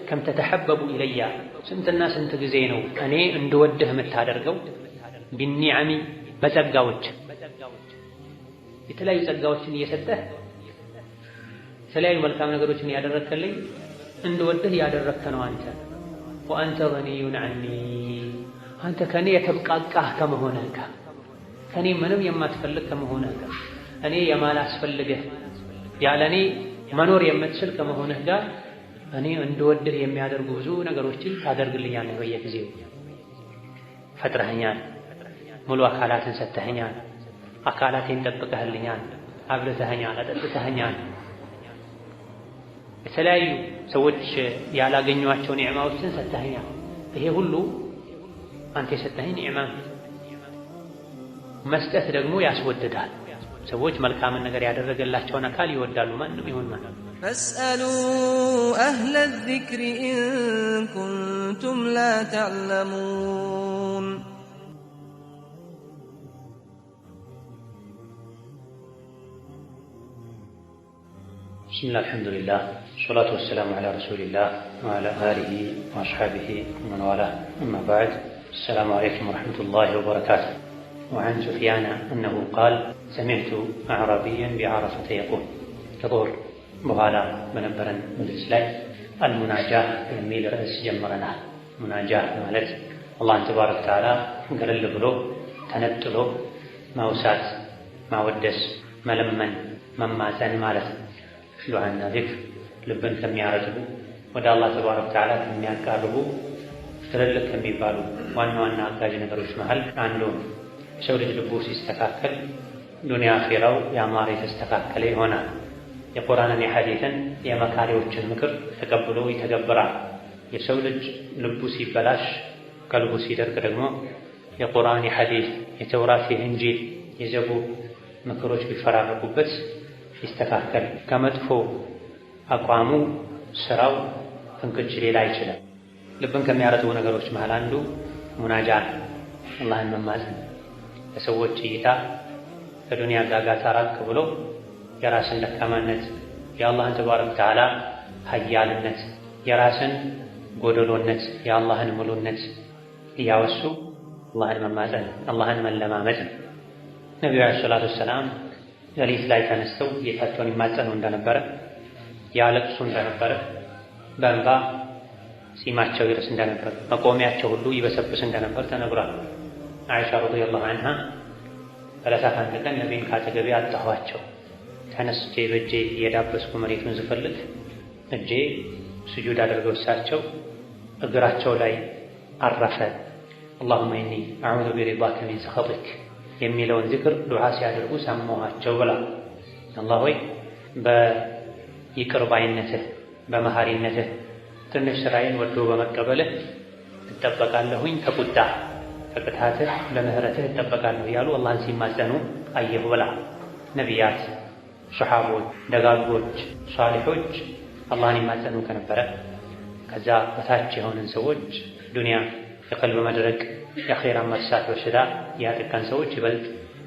ከም ተተሐበቡ ኢለያ ስንትና ስንት ጊዜ ነው እኔ እንድወድህ የምታደርገው ቢኒዓሚ በጸጋዎች የተለያዩ ጸጋዎችን እየሰጠህ የተለያዩ መልካም ነገሮችን ያደረግከልኝ እንድወድህ ያደረግከ ነው አንተ ወአንተ ገኒዩን ዐኒ አንተ ከኔ የተብቃቃህ ከመሆንህ ጋር ከኔ ምንም የማትፈልግ ከመሆንህ ጋር እኔ የማላስፈልግህ ያለኔ መኖር የምትችል ከመሆንህ ጋር እኔ እንድወድህ የሚያደርጉ ብዙ ነገሮችን ታደርግልኛለህ። በየጊዜው ፈጥረኸኛል፣ ሙሉ አካላትን ሰጥተኸኛል፣ አካላቴን ጠብቀህልኛል፣ አብልተኸኛል፣ አጠጥተኸኛል። የተለያዩ ሰዎች ያላገኟቸው ኒዕማዎችን ሰጥተኸኛል። ይሄ ሁሉ አንተ የሰጠኸኝ ኒዕማ መስጠት ደግሞ ያስወድዳል። ሰዎች መልካምን ነገር ያደረገላቸውን አካል ይወዳሉ። ማንም ይሁን ማንም ፈስአሉ አህለ ዚክሪ ኢን ኩንቱም ላ ተዕለሙን። ቢስሚላህ አልሐምዱሊላህ ወሰላቱ ወሰላሙ ዐላ ረሱሊላህ ወዐላ አሊሂ ወአስሐቢሂ ወመን ዋላህ አማ በዕድ አሰላሙ ዐለይኩም ወረሕመቱላሂ ወበረካቱህ። وعن سفيان أنه قال سمعت أعرابيا بعرفة يقول كظهر بهالا بنبرا مجلس لاي المناجاة የሚል ርዕስ ጀምረናል። ሙናጃህ ማለት አላህን ተባረከ ወተዓላ ገለል ብሎ ተነጥሎ ማውሳት፣ ማወደስ፣ መለመን፣ መማፀን ማለት ነው። ዱዓና ዚክር ልብን ከሚያረጥቡ ወደ አላህ ተባረከ ወተዓላ ከሚያቃርቡ ትልልቅ ከሚባሉ ዋና ዋና አጋዥ ነገሮች መሃል አንዱ ነው። የሰው ልጅ ልቡ ሲስተካከል ዱንያ አኺራው ያማረ የተስተካከለ ይሆናል። የቁርአንን የሐዲትን የመካሪዎችን ምክር ተቀብሎ ይተገብራል። የሰው ልጅ ልቡ ሲበላሽ ቀልቡ ሲደርቅ ደግሞ የቁርአን የሐዲስ የተውራት የኢንጂል የዘቡር ምክሮች ቢፈራረቁበት ይስተካከል። ከመጥፎ አቋሙ ስራው ፍንክች ሌላ አይችልም። ልብን ከሚያረጥቡ ነገሮች መሃል አንዱ ሙናጃ አላህን መማፀን ከሰዎች እይታ ከዱንያ ጋጋታ ራቅ ብሎ የራስን ደካማነት የአላህን ተባረከ ወተዓላ ሀያልነት የራስን ጎደሎነት የአላህን ሙሉነት እያወሱ አላህን መማፀን አላህን መለማመድ። ነቢዩ ዓለይሂ ሰላቱ ወሰላም ሌሊት ላይ ተነስተው ጌታቸውን ይማፀኑ እንደነበረ ያለቅሱ እንደነበረ በእንባ ጺማቸው ይርስ እንደነበር መቆሚያቸው ሁሉ ይበሰብስ እንደነበር ተነግሯል። አይሻ ረዲየላሁ ዐንሃ በዕለታት አንድ ቀን ነቢይን ካጠገቤ አጣኋቸው። ተነስቼ በእጄ እየዳበስኩ መሬቱን ስፈልግ እጄ ስጁድ አድርገው እሳቸው እግራቸው ላይ አረፈ። አላሁመ ኢኒ አዑዙ ቢሪዳከ ሚን ሰኸጢክ የሚለውን ዚክር ዱዓ ሲያደርጉ ሰማኋቸው ብላ አላህ ሆይ በይቅር ባይነትህ በመሐሪነትህ ትንሽ ስራዬን ወዶ በመቀበልህ እጠበቃለሁኝ ከቁጣ ከቅጣትህ በምህረትህ እጠበቃለሁ እያሉ አላህን ሲማጸኑ አየሁ ብላ። ነቢያት፣ ሱሐቦች፣ ደጋጎች፣ ሷሊሖች አላህን ይማጸኑ ከነበረ ከዛ በታች የሆንን ሰዎች ዱንያ የቀልብ መድረቅ የአኼራ መርሳት በሽታ ያጠቃን ሰዎች ይበልጥ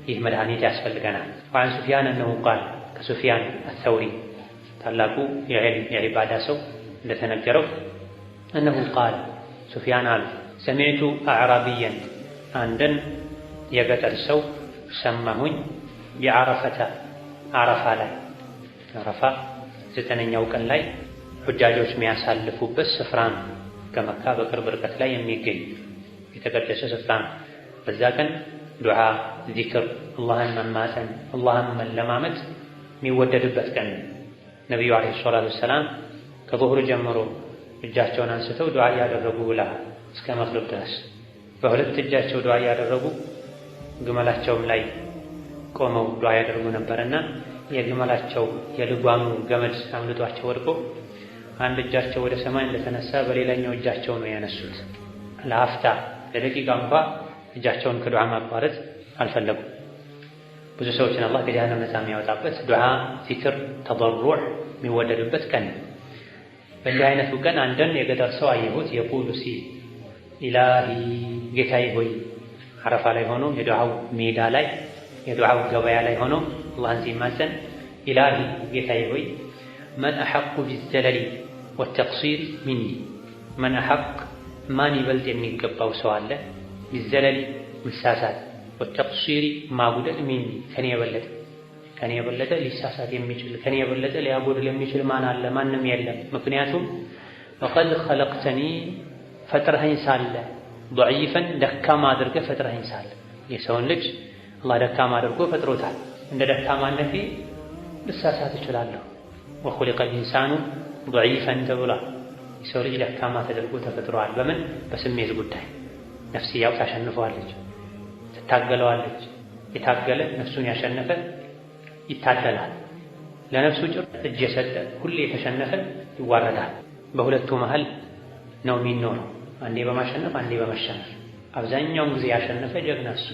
ይህ መድኃኒት ያስፈልገናል። ወዐን ሱፊያን እነሁ ቃል ከሱፊያን አተውሪ ታላቁ የዕልም የዒባዳ ሰው እንደተነገረው እነሁ ቃል ሱፊያን አሉ ሰሚዕቱ አዕራቢየን አንድን የገጠር ሰው ሰማሁኝ ቢዓረፈተ ዓረፋ ላይ ዓረፋ 9ኛው ቀን ላይ ሁጃጆች የሚያሳልፉበት ስፍራ ነው። ከመካ በቅርብ ርቀት ላይ የሚገኝ የተቀደሰ ስፍራ ነው። በዛ ቀን ዱዓ፣ ዚክር፣ አላህን መማፀን፣ አላህን መለማመጥ የሚወደድበት ቀን ነው። ነቢዩ ዓለይሂ ሰላቱ ወሰላም ከዙህር ጀምሮ እጃቸውን አንስተው ዱዓ እያደረጉ ውላ እስከ መግሪብ ድረስ በሁለት እጃቸው ዱዓ እያደረጉ ግመላቸውም ላይ ቆመው ዱዓ ያደርጉ ነበርና የግመላቸው የልጓሙ ገመድ አምልጧቸው ወድቆ አንድ እጃቸው ወደ ሰማይ እንደተነሳ በሌላኛው እጃቸው ነው ያነሱት። ለአፍታ ለደቂቃ እንኳ እጃቸውን ከዱዓ ማቋረጥ አልፈለጉም። ብዙ ሰዎችን አላህ ከጀሃነም ነፃ የሚያወጣበት ዱዓ፣ ዚክር፣ ተضሩዕ የሚወደዱበት ቀን። በእንዲህ አይነቱ ቀን አንድን የገጠር ሰው አየሁት የቁሉ ሲል ኢላሂ ጌታዬ ሆይ ዓረፋ ላይ ሆኖ የዱዓው ሜዳ ላይ የዱዓው ገበያ ላይ ሆኖ አላህን ሲማፀን ኢላሂ ጌታዬ ሆይ መን አሐቁ ቢዘለሊ ወተቅሲር ሚኒ መን አሐቅ ማን ይበልጥ የሚገባው ሰው አለ ቢዘለሊ መሳሳት ወተቅሲር ማጉደል ሚኒ ከኔ የበለጠ ሊሳሳት የሚችል ከኔ የበለጠ ሊያጎድል የሚችል ማን አለ? ማንም የለም። ምክንያቱም ወቀድ ኸለቅተኒ ፈጥረኸኝ ሳለ ضعيفን ደካማ አድርገህ ፈጥረኸኝ ሳለ የሰውን ልጅ አላህ ደካማ አድርጎ ፈጥሮታል። እንደ ደካማነቴ ልሳሳት እችላለሁ። ወኹሊቀ ልኢንሳኑ ضعيفን ተብሏል። የሰው ልጅ ደካማ ተደርጎ ተፈጥሯል። በምን? በስሜት ጉዳይ ነፍስያው ታሸንፈዋለች፣ ትታገለዋለች። የታገለ ነፍሱን ያሸነፈ ይታደላል። ለነፍሱ ጭር እጅ የሰጠ ሁሌ የተሸነፈ ይዋረዳል። በሁለቱ መሃል ነው የሚኖረው፣ አንዴ በማሸነፍ አንዴ በመሸነፍ። አብዛኛውን ጊዜ ያሸነፈ ጀግና እሱ፣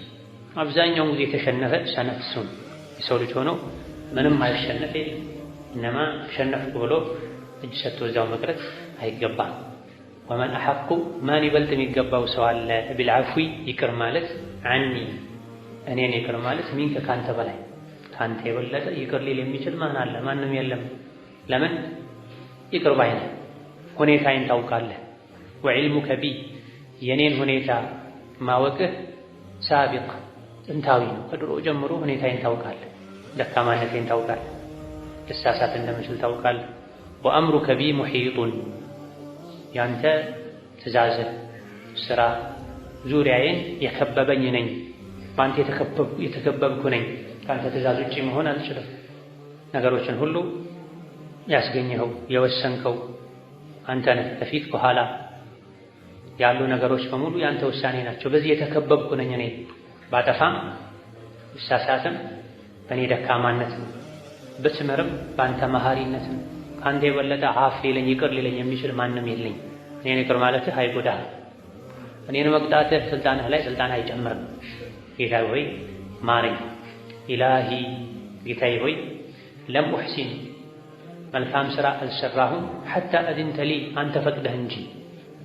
አብዛኛውን ጊዜ የተሸነፈ ሰነፍ እሱ። የሰው ልጅ ሆኖ ምንም አይሸነፍ የለም። እነማ ሸነፍኩ ብሎ እጅ ሰጥቶ እዛው መቅረት አይገባም። ወመን አሐቁ ማን ይበልጥ የሚገባው ሰው አለ ቢልዐፍዊ ይቅር ማለት ዐኒ እኔን ይቅር ማለት ሚንከ ካንተ በላይ ካንተ የበለጠ ይቅር ሊል የሚችል ማን አለ? ማንም የለም። ለምን? ይቅር ባይ ነህ፣ ሁኔታዬን ታውቃለህ። ወዕልሙከ ቢ የኔን ሁኔታ ማወቅህ ሳቢቅ ጥንታዊ ነው። ከድሮ ጀምሮ ሁኔታዬን ታውቃለህ፣ ደካማነቴን ታውቃለህ፣ ልሳሳት እንደምችል ታውቃለህ። ወአምሩከ ቢ ሙሒጡን ያንተ ትእዛዝህ ስራ ዙሪያዬን የከበበኝ ነኝ፣ በአንተ የተከበብኩ ነኝ። ከአንተ ትእዛዝ ውጪ መሆን አልችልም። ነገሮችን ሁሉ ያስገኘኸው የወሰንከው አንተ ነህ። ከፊት ከኋላ ያሉ ነገሮች በሙሉ ያንተ ውሳኔ ናቸው። በዚህ የተከበብኩ ነኝ እኔ። ባጠፋም ብሳሳትም በእኔ ደካማነት ነው፣ ብትምርም በአንተ መሐሪነት ነው። ከአንተ የበለጠ አፍ ሊለኝ ይቅር ሊለኝ የሚችል ማንም የለኝ። እኔን ይቅር ማለትህ አይጎዳህ፣ እኔን መቅጣትህ ስልጣንህ ላይ ስልጣን አይጨምርም። ጌታዬ ሆይ ማረኝ። ኢላሂ ጌታዬ ሆይ ለም ኡሕሲን መልካም ሥራ አልሰራሁም ሐታ አዝንተ ሊ አንተ ፈቅደህ እንጂ።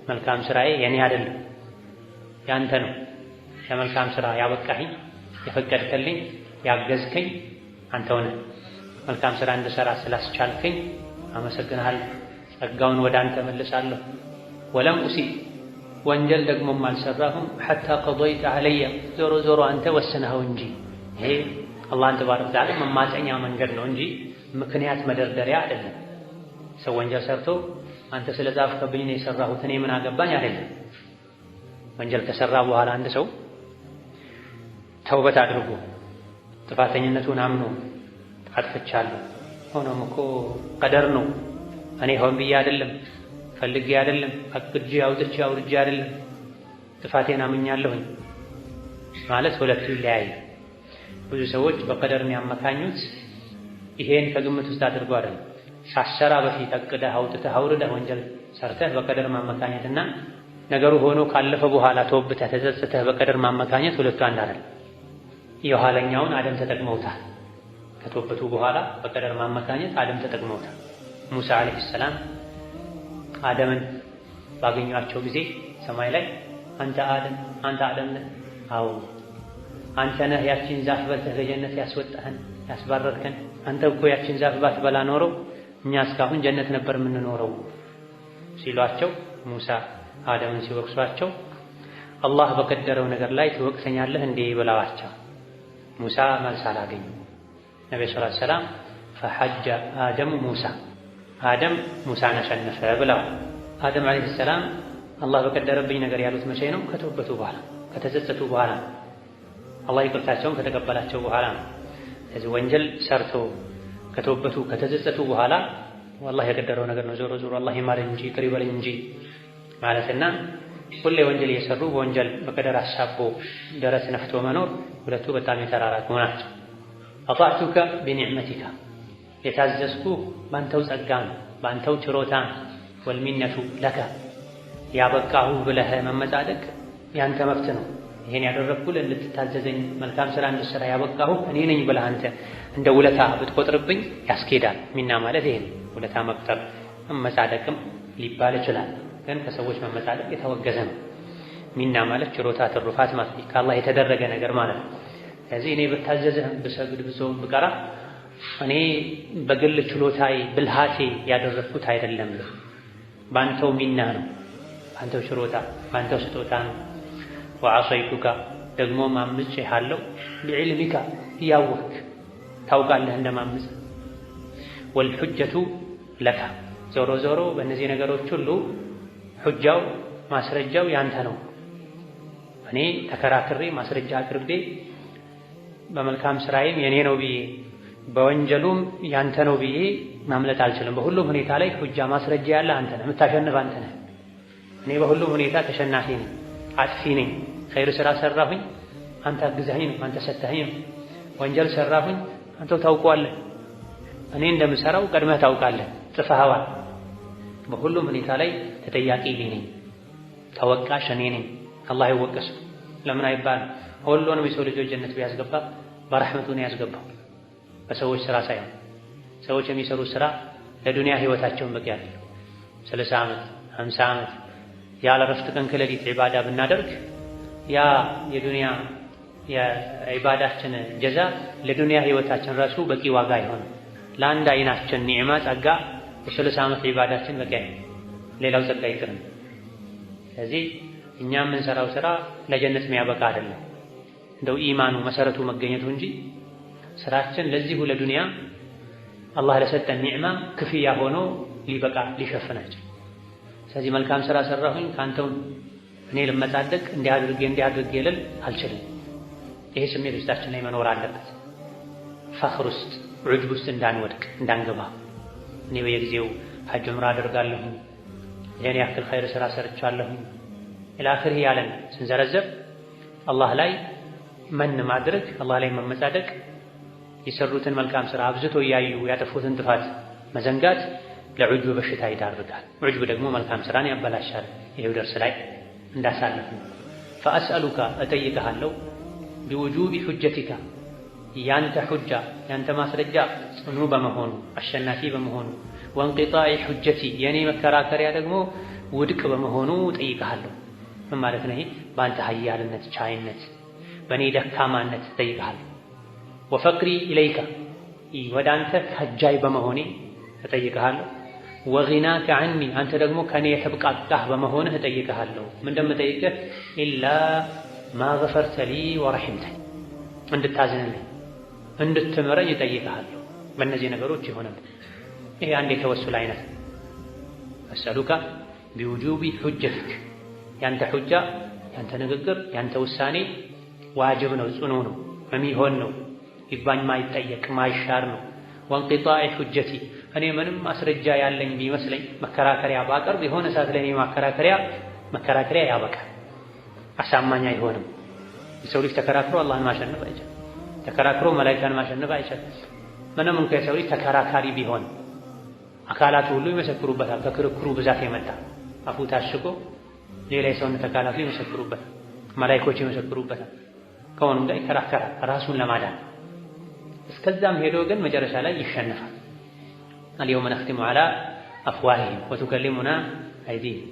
መልካም ሥራዬ የኔ አይደለም ያንተ ነው። ለመልካም ሥራ ያበቃኸኝ የፈቀድከልኝ ያገዝከኝ አንተው ነህ። መልካም ሥራ እንድሠራ ስላስቻልከኝ አመሰግንሃለሁ። ጸጋውን ወደ አንተ መልሳለሁ። ወለም ኡሲእ ወንጀል ደግሞም አልሰራሁም ሐታ ቀضይተ ዐለየ ዞሮ ዞሮ አንተ ወስነኸው እንጂ። ይሄ አላህን ተባረከ ወተዓላ መማፀኛ መንገድ ነው እንጂ ምክንያት መደርደሪያ አይደለም። ሰው ወንጀል ሰርቶ አንተ ስለጻፍከብኝ ነው የሰራሁት እኔ ምን አገባኝ አይደለም። ወንጀል ከሰራ በኋላ አንድ ሰው ተውበት አድርጎ ጥፋተኝነቱን አምኖ አጥፍቻለሁ፣ ሆኖም እኮ ቀደር ነው፣ እኔ ሆን ብዬ አይደለም፣ ፈልጌ አይደለም፣ አቅጄ አውጥቼ አውርጄ አይደለም፣ ጥፋቴን አምኛለሁኝ ማለት ሁለቱ ይለያይ። ብዙ ሰዎች በቀደር ያመካኙት ይሄን ከግምት ውስጥ አድርገው አይደለም። ሳሰራ በፊት አቅደህ አውጥተህ አውርደህ ወንጀል ሰርተህ በቀደር ማመካኘትና ነገሩ ሆኖ ካለፈ በኋላ ተወብተህ ተጸጽተህ በቀደር ማመካኘት ሁለቱ አንድ አይደለም። የኋለኛውን አደም ተጠቅመውታል። ከተወበቱ በኋላ በቀደር ማመካኘት አደም ተጠቅመውታል። ሙሳ አለይሂ ሰላም አደምን ባገኟቸው ጊዜ ሰማይ ላይ አንተ አደም ነህ? አዎ አንተ ነህ ያቺን ዛፍ በልተህ ከጀነት ያስወጣህን ያስባረርከን። አንተ እኮ ያቺን ዛፍ ባትበላ ኖሮ እኛ እስካሁን ጀነት ነበር የምንኖረው ሲሏቸው፣ ሙሳ አደምን ሲወቅሷቸው አላህ በቀደረው ነገር ላይ ትወቅሰኛለህ እንዴ ብለዋቸው፣ ሙሳ መልስ አላገኙ። ነብዩ ሰለላሁ ዐለይሂ ወሰለም ፈሐጀ አደሙ ሙሳ አደም ሙሳን አሸነፈ ብለዋል። አደም ዐለይሂ ሰላም አላህ በቀደረብኝ ነገር ያሉት መቼ ነው? ከተወበቱ በኋላ ከተጸጸቱ በኋላ አላህ ይቅርታቸውን ከተቀበላቸው በኋላ ነው። ስለዚህ ወንጀል ሰርቶ ከተወበቱ ከተጸጸቱ በኋላ አላህ የቀደረው ነገር ነው፣ ዞሮ ዞሮ አላህ ይማረኝ እንጂ ይቅር ይበለኝ እንጂ ማለትና ሁሌ ወንጀል እየሰሩ በወንጀል በቀደር አሳቦ ደረት ነፍቶ መኖር ሁለቱ በጣም የተራራቁ ናቸው። አጣዕቱከ ቢኒዕመቲካ የታዘዝኩ ባንተው ጸጋ ነው፣ ባንተው ችሮታ ነው። ወልሚነቱ ለከ ያበቃሁ ብለህ መመጻደቅ ያንተ መብት ነው። ይሄን ያደረግኩልህ እንድትታዘዘኝ መልካም ሥራ እንድትሠራ ያበቃሁ እኔ ነኝ ብለህ አንተ እንደ ውለታ ብትቆጥርብኝ ያስኬዳል። ሚና ማለት ይሄ ውለታ መቁጠር መመጻደቅም ሊባል ይችላል፣ ግን ከሰዎች መመጻደቅ የተወገዘ ነው። ሚና ማለት ችሮታ ትሩፋት ማለት ከአላህ የተደረገ ነገር ማለት ነው። ስለዚህ እኔ ብታዘዝህ ብሰግድ ብጾም ብቀራ እኔ በግል ችሎታዬ ብልሃቴ ያደረግኩት አይደለም። ባንተው ሚና ነው፣ ባንተው ችሮታ፣ ባንተው ስጦታ ነው። ወዐሰይቱካ ደግሞ ማምጬሃለሁ ቢዕልሚካ እያወቅክ ታውቃለህ እንደማምጽ። ወልሑጀቱ ለካ ዞሮ ዞሮ በእነዚህ ነገሮች ሁሉ ሑጃው ማስረጃው ያንተ ነው። እኔ ተከራክሬ ማስረጃ አቅርቤ በመልካም ስራዬም የኔ ነው ብዬ በወንጀሉም ያንተ ነው ብዬ ማምለጥ አልችልም። በሁሉም ሁኔታ ላይ ሑጃ ማስረጃ ያለ አንተ ነህ፣ የምታሸንፍ አንተ ነህ። እኔ በሁሉም ሁኔታ ተሸናፊ ነኝ፣ አጥፊ ነኝ። ኸይር ስራ ሰራሁኝ አንተ አግዛኸኝ ነው፣ አንተ ሰተኸኝ ነው። ወንጀል ሰራሁኝ አንተው ታውቀዋለህ። እኔ እንደምሰራው ቀድመህ ታውቃለህ፣ ጽፈኸዋል። በሁሉም ሁኔታ ላይ ተጠያቂ እኔ ነኝ፣ ተወቃሽ እኔ ነኝ። አላህ ይወቀስ ለምን አይባልም? ሁሉንም የሰው ልጆች ጀነት ቢያስገባ በረሕመቱ ነው ያስገባው፣ በሰዎች ስራ ሳይሆን። ሰዎች የሚሰሩት ስራ ለዱንያ ህይወታቸውን በቂ አይደለም። 30 ዓመት 50 ዓመት ያለ ረፍት ቀን ከሌሊት ዒባዳ ብናደርግ ያ የዱንያ የዒባዳችን ጀዛ ለዱንያ ህይወታችን ራሱ በቂ ዋጋ አይሆንም። ለአንድ አይናችን ኒዕማ ጸጋ የ30 ዓመት ዒባዳችን በቂ አይሆንም፣ ሌላው ጸጋ ይቅርም። ስለዚህ እኛ የምንሰራው ስራ ለጀነት የሚያበቃ አይደለም፣ እንደው ኢማኑ መሰረቱ መገኘቱ እንጂ ስራችን ለዚሁ ለዱንያ አላህ ለሰጠን ኒዕማ ክፍያ ሆኖ ሊበቃ ሊሸፍናቸው። ስለዚህ መልካም ስራ ሰራሁኝ ካንተው እኔ ልመጻደቅ እንዲያድርጌ ልል አልችልም። ይሄ ስሜት ውስጣችን ላይ መኖር አለበት። ፈኽር ውስጥ ዑጅብ ውስጥ እንዳንወድቅ እንዳንገባ። እኔ በየጊዜው ሐጅ ዑምራ አደርጋለሁ፣ ይሄን ያክል ኸይር ስራ ሰርቻለሁ ኢላአኺሪ ያለን ስንዘረዘብ አላህ ላይ መን ማድረግ፣ አላህ ላይ መመጻደቅ፣ የሰሩትን መልካም ስራ አብዝቶ እያዩ ያጠፉትን ጥፋት መዘንጋት ለዑጅብ በሽታ ይዳርጋል። ዑጅብ ደግሞ መልካም ስራን ያበላሻል። ይሄው ደርስ ላይ እንዳሳለፍ ነው። ፈአስአሉካ እጠይቅሃለሁ ቢውጁቢ ሑጀቲካ ያንተ ሑጃ ያንተ ማስረጃ ጽኑ በመሆኑ አሸናፊ በመሆኑ ወንቂጣኢ ሑጀቲ የኔ መከራከሪያ ደግሞ ውድቅ በመሆኑ እጠይቅሃለሁ። ምን ማለት ነው? ይሄ በአንተ ሀያልነት ቻይነት፣ በእኔ ደካማነት እጠይቅሃለሁ። ወፈቅሪ ኢለይካ ወደ አንተ ከጃይ በመሆኔ እጠይቅሃለሁ። ወጊናከ ዐኒ አንተ ደግሞ ከኔ የተብቃቃህ በመሆንህ እጠይቅሃለሁ። ምን እንደምጠይቅህ ኢላ ማ ገፈርተ ሊ ወረሒምተኒ እንድታዝንልኝ እንድትምረኝ እጠይቅሃለሁ። በእነዚህ ነገሮች ይሆናል። ይሄ አንድ የተወሱል አይነት አስአሉካ ቢውጁቢ ሑጀቲክ ያንተ ሑጃ ያንተ ንግግር ያንተ ውሳኔ ዋጅብ ነው፣ ጽኑ ነው፣ የሚሆን ነው፣ ይባኝ ማይጠየቅ ማይሻር ነው። ወንቂጣኢ ሑጀቲ እኔ ምንም ማስረጃ ያለኝ ቢመስለኝ መከራከሪያ ባቀርብ የሆነ ሰዓት ላይ መከራከሪያ ያበቃል፣ አሳማኝ አይሆንም። የሰው ልጅ ተከራክሮ አላህን ማሸነፍ አይችልም፣ ተከራክሮ መላኢካን ማሸነፍ አይችልም። ምንም እንኳ የሰው ልጅ ተከራካሪ ቢሆን አካላቱ ሁሉ ይመሰክሩበታል። ከክርክሩ ብዛት የመጣ አፉ ታሽጎ ሌላ የሰውነት አካላቱ ይመሰክሩበታል፣ መላኢኮች ይመሰክሩበታል። ከሆኑም ጋር ይከራከራል ራሱን ለማዳን። እስከዛም ሄዶ ግን መጨረሻ ላይ ይሸነፋል። አልየውመ ነኽቲሙ ዐላ አፍዋሂሂም ወቱከሊሙና አይዲሂም።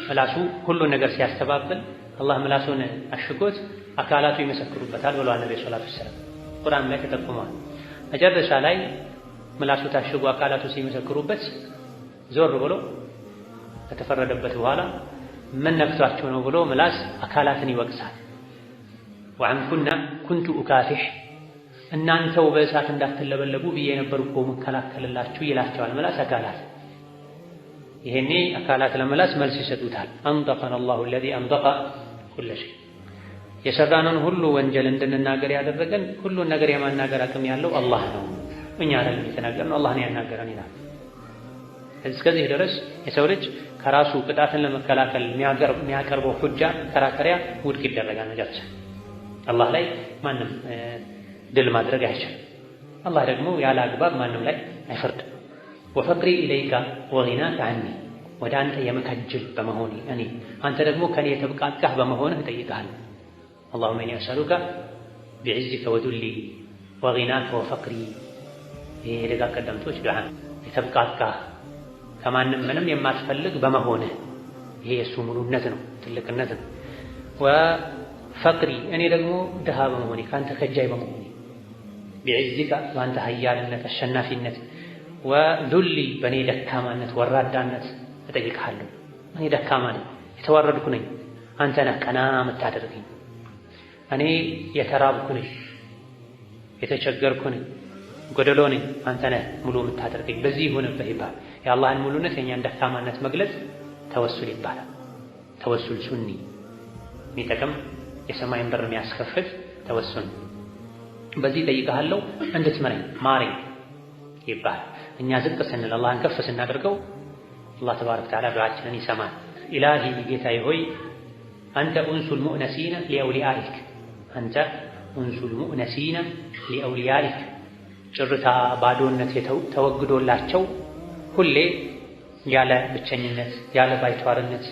ምላሱ ሁሉን ነገር ሲያስተባብል አላህ ምላሱን አሽጎት አካላቱ ይመሰክሩበታል ብለዋል ነብዩ ሰለላሁ ዐለይሂ ወሰለም። ቁርአን ላይ ተጠቅሟል። መጨረሻ ላይ ምላሱ ታሽጎ አካላቱ ሲመሰክሩበት ዞር ብሎ ከተፈረደበት በኋላ ምን ነክቷቸው ነው ብሎ ምላስ አካላትን ይወቅሳል። ወዐንኩና ኩንቱ ኡካፊሕ እናንተው በእሳት እንዳትለበለቡ ብዬ ነበር እኮ መከላከልላችሁ ይላቸዋል ምላስ አካላት። ይሄኔ አካላት ለምላስ መልስ ይሰጡታል። አንጠቀነ አላሁ አለዚ አንጠቀ ኩለ ሸይ የሰራነውን ሁሉ ወንጀል እንድንናገር ያደረገን ሁሉን ነገር የማናገር አቅም ያለው አላህ ነው፣ እኛ አይደለም የተናገርነው፣ አላህ ነው ያናገረን ይላል። እስከዚህ ድረስ የሰው ልጅ ከራሱ ቅጣትን ለመከላከል የሚያቀርበው ሑጃ መከራከሪያ ውድቅ ይደረጋል። መጨረሻ አላህ ላይ ማንም ድል ማድረግ አይችልም። አላህ ደግሞ ያለ አግባብ ማንም ላይ አይፈርድም። ወፈቅሪ ኢለይካ ወጊናከ ዐኒ ወደ አንተ የመከጅል በመሆኔ እኔ አንተ ደግሞ ከኔ የተብቃቃህ በመሆንህ እጠይቅሃለሁ። አላሁመ ኢኒ አስአሉከ ቢዕዝከ ወዱሊ ወጊናከ ወፈቅሪ። ይሄ የደጋ ቀደምቶች ዱዓ የተብቃቃህ ከማንም ምንም የማትፈልግ በመሆንህ ይሄ የእሱ ሙሉነት ነው፣ ትልቅነት ነው። ወፈቅሪ እኔ ደግሞ ድሃ በመሆኔ ከአንተ ከጃይ በመሆኔ ቢዕዝከ በአንተ ሀያልነት አሸናፊነት፣ ወዱሊ በእኔ ደካማነት ወራዳነት፣ እጠይቅሃለሁ። እኔ ደካማ ነኝ፣ የተዋረድኩ ነኝ፣ አንተ ነህ ቀና የምታደርገኝ። እኔ የተራብኩ ነኝ፣ የተቸገርኩ ነኝ፣ ጎደሎ ነኝ፣ አንተ ነህ ሙሉ የምታደርገኝ። በዚህ ይሁንብህ ይባላል። የአላህን ሙሉነት የእኛን ደካማነት መግለጽ ተወሱል ይባላል። ተወሱል ሱኒ የሚጠቅም የሰማይን በር የሚያስከፍት ተወሱል። በዚህ እጠይቅሃለሁ እንድትምረኝ ማረኝ ይባላል። እኛ ዝቅ ስንል አላህን ከፍ ስናደርገው አላህ ተባረከ ወተዓላ ዱዓችንን ይሰማል። ኢላሂ ጌታዬ ሆይ አንተ ኡንሱል ሙእነሲነ ሊአውሊያኢክ፣ አንተ ኡንሱል ሙእነሲነ ሊአውሊያኢክ፣ ጭርታ ባዶነት ተወግዶላቸው ሁሌ ያለ ብቸኝነት ያለ ባይተዋርነት